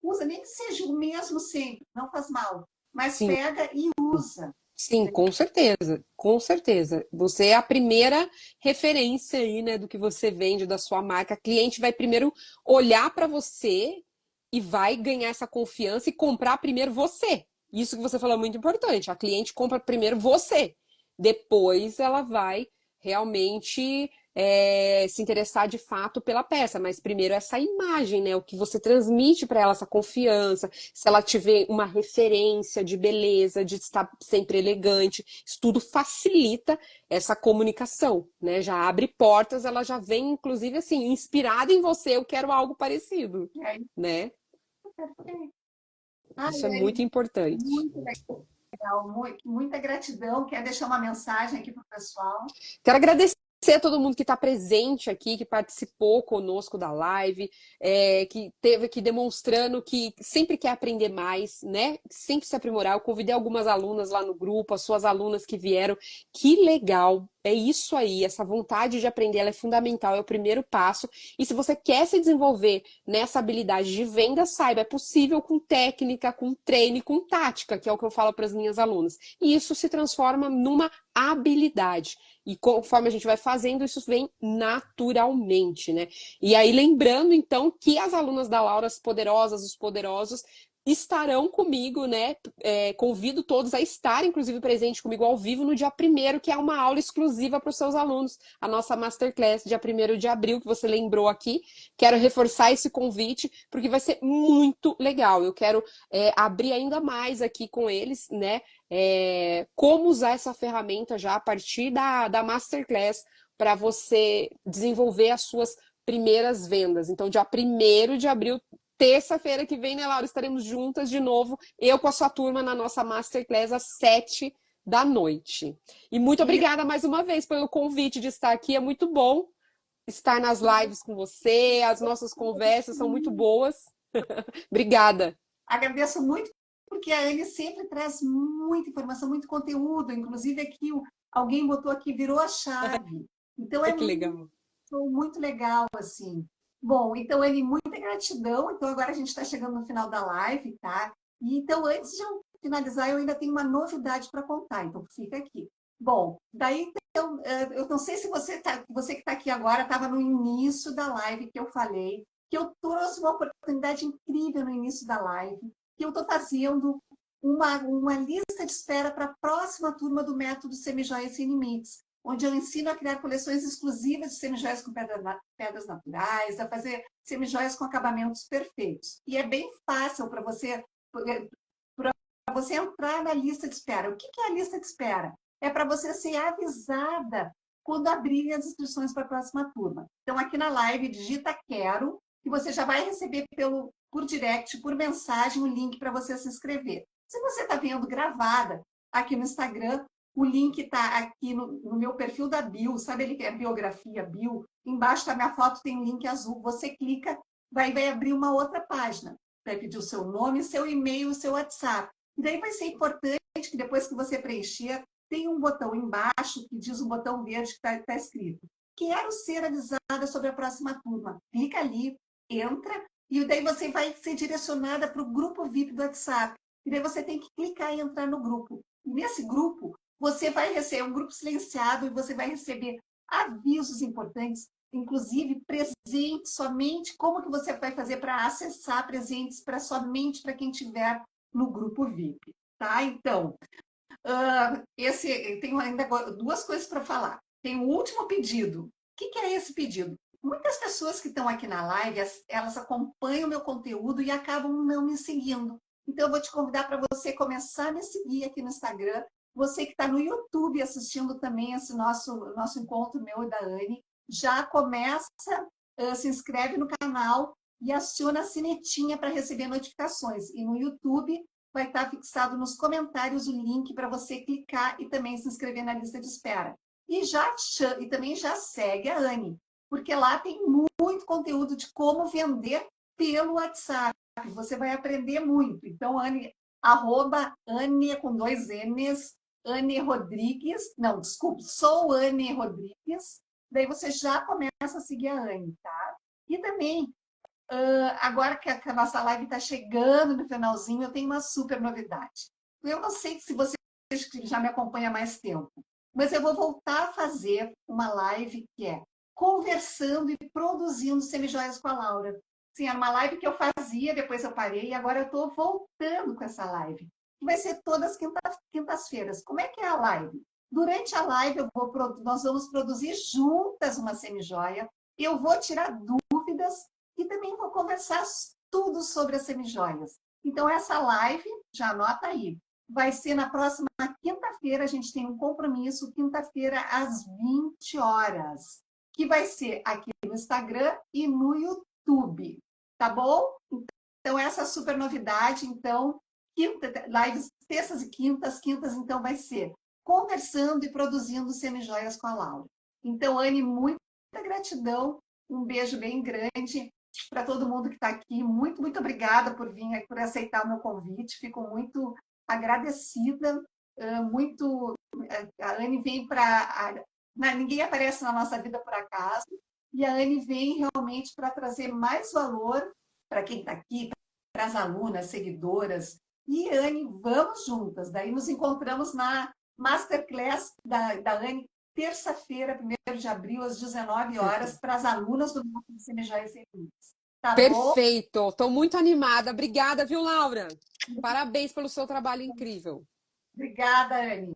usa, nem que seja o mesmo sempre, não faz mal, mas Sim, pega e usa. sim, com certeza, com certeza. Você é a primeira referência aí, né, do que você vende, da sua marca. A cliente vai primeiro olhar para você e vai ganhar essa confiança e comprar primeiro você. Isso que você falou é muito importante. A cliente compra primeiro você. Depois ela vai realmente se interessar de fato pela peça. Mas primeiro essa imagem, né? O que você transmite para ela, essa confiança. Se ela tiver uma referência de beleza, de estar sempre elegante, isso tudo facilita essa comunicação, né? Já abre portas, ela já vem, inclusive, assim, inspirada em você, eu quero algo parecido, E aí, né? perfeito. Ai, Isso é muito Anne, importante. muito legal, muita gratidão. Quer deixar uma mensagem aqui para o pessoal? Quero agradecer a todo mundo que está presente aqui, que participou conosco da live, que teve aqui demonstrando que sempre quer aprender mais, né? Sempre se aprimorar. Eu convidei algumas alunas lá no grupo, as suas alunas que vieram. Que legal! É isso aí, essa vontade de aprender, ela é fundamental, é o primeiro passo. E se você quer se desenvolver nessa habilidade de venda, saiba, é possível com técnica, com treino e com tática, que é o que eu falo para as minhas alunas. E isso se transforma numa habilidade. E conforme a gente vai fazendo, isso vem naturalmente, né? E aí, lembrando, então, que as alunas da Laura, as poderosas, os poderosos, estarão comigo, né? Convido todos a estar, inclusive, presente comigo ao vivo no dia 1º, que é uma aula exclusiva para os seus alunos, a nossa Masterclass, dia 1º de abril, que você lembrou aqui. Quero reforçar esse convite, porque vai ser muito legal. Eu quero abrir ainda mais aqui com eles, né? Como usar essa ferramenta já a partir da Masterclass para você desenvolver as suas primeiras vendas. Então, dia 1º de abril, terça-feira que vem, né, Laura? Estaremos juntas de novo, eu com a sua turma na nossa Masterclass às 7 da noite. E muito E obrigada mais uma vez pelo convite de estar aqui. É muito bom estar nas lives com você. As nossas conversas são muito boas. Obrigada. agradeço muito, porque a Anne sempre traz muita informação, muito conteúdo. Inclusive, aqui alguém botou aqui, virou a chave. Então, Ai, é que legal. muito legal, assim. Bom, então, Anne, muita gratidão. Então, agora a gente está chegando no final da live, tá? E, então, antes de eu finalizar, eu ainda tenho uma novidade para contar, então fica aqui. Bom, daí, então, eu não sei se você que está aqui agora estava no início da live que eu falei, que eu trouxe uma oportunidade incrível no início da live, que eu estou fazendo uma lista de espera para a próxima turma do método Semijoias Sem Limites, onde eu ensino a criar coleções exclusivas de semijoias com pedras naturais, a fazer semijoias com acabamentos perfeitos. E é bem fácil para você entrar na lista de espera. O que é a lista de espera? É para você ser avisada quando abrirem as inscrições para a próxima turma. Então, aqui na live, digita quero, que você já vai receber por direct, por mensagem, o link para você se inscrever. Se você está vendo gravada aqui no Instagram, o link está aqui no meu perfil da bio, sabe ele que é biografia, bio? Embaixo da minha foto tem um link azul. Você clica, vai abrir uma outra página. Vai pedir o seu nome, seu e-mail, o seu WhatsApp. E daí vai ser importante que depois que você preencher, tem um botão embaixo que diz um botão verde que está escrito quero ser avisada sobre a próxima turma. Clica ali, entra, e daí você vai ser direcionada para o grupo VIP do WhatsApp. E daí você tem que clicar e entrar no grupo. E nesse grupo, você vai receber um grupo silenciado e você vai receber avisos importantes, inclusive presentes somente, como que você vai fazer para acessar presentes para somente para quem tiver no grupo VIP, tá? Então, tenho ainda duas coisas para falar. Tem o último pedido. O que é esse pedido? Muitas pessoas que estão aqui na live, elas acompanham o meu conteúdo e acabam não me seguindo. Então, eu vou te convidar para você começar a me seguir aqui no Instagram. Você que está no YouTube assistindo também esse nosso encontro meu e da Anne, já começa, se inscreve no canal e aciona a sinetinha para receber notificações. E no YouTube vai estar fixado nos comentários o link para você clicar e também se inscrever na lista de espera. E também já segue a Anne, porque lá tem muito conteúdo de como vender pelo WhatsApp. Você vai aprender muito. Então, Anne, @Anne com 2 N's, Anne Rodrigues. Não, desculpe, sou Anne Rodrigues. Daí você já começa a seguir a Anne, tá? E também, agora que a nossa live está chegando no finalzinho, eu tenho uma super novidade. Eu não sei se você já me acompanha há mais tempo, mas eu vou voltar a fazer uma live que é conversando e produzindo semijoias com a Laura. Sim, era uma live que eu fazia, depois eu parei, e agora eu estou voltando com essa live. Vai ser todas as quintas-feiras. Como é que é a live? Durante a live, nós vamos produzir juntas uma semijoia. Eu vou tirar dúvidas e também vou conversar tudo sobre as semijoias. Então, essa live, já anota aí, vai ser na próxima quinta-feira. A gente tem um compromisso, quinta-feira, às 20 horas, que vai ser aqui no Instagram e no YouTube, tá bom? Então, essa super novidade. Então, lives terças e quintas, então vai ser conversando e produzindo semijoias com a Laura. Então, Anne, muita gratidão, um beijo bem grande para todo mundo que está aqui. Muito, muito obrigada por vir, por aceitar o meu convite. Fico muito agradecida. Muito. A Anne vem para. Ninguém aparece na nossa vida por acaso. E a Anne vem realmente para trazer mais valor para quem está aqui, para as alunas, seguidoras. E, Anne, vamos juntas. Daí nos encontramos na Masterclass da Anne, terça-feira, 1º de abril, às 19 horas, para as alunas do nosso CNJ Sem Limites. Tá bom? Perfeito, estou muito animada. Obrigada, viu, Laura? Parabéns pelo seu trabalho incrível. Obrigada, Anne.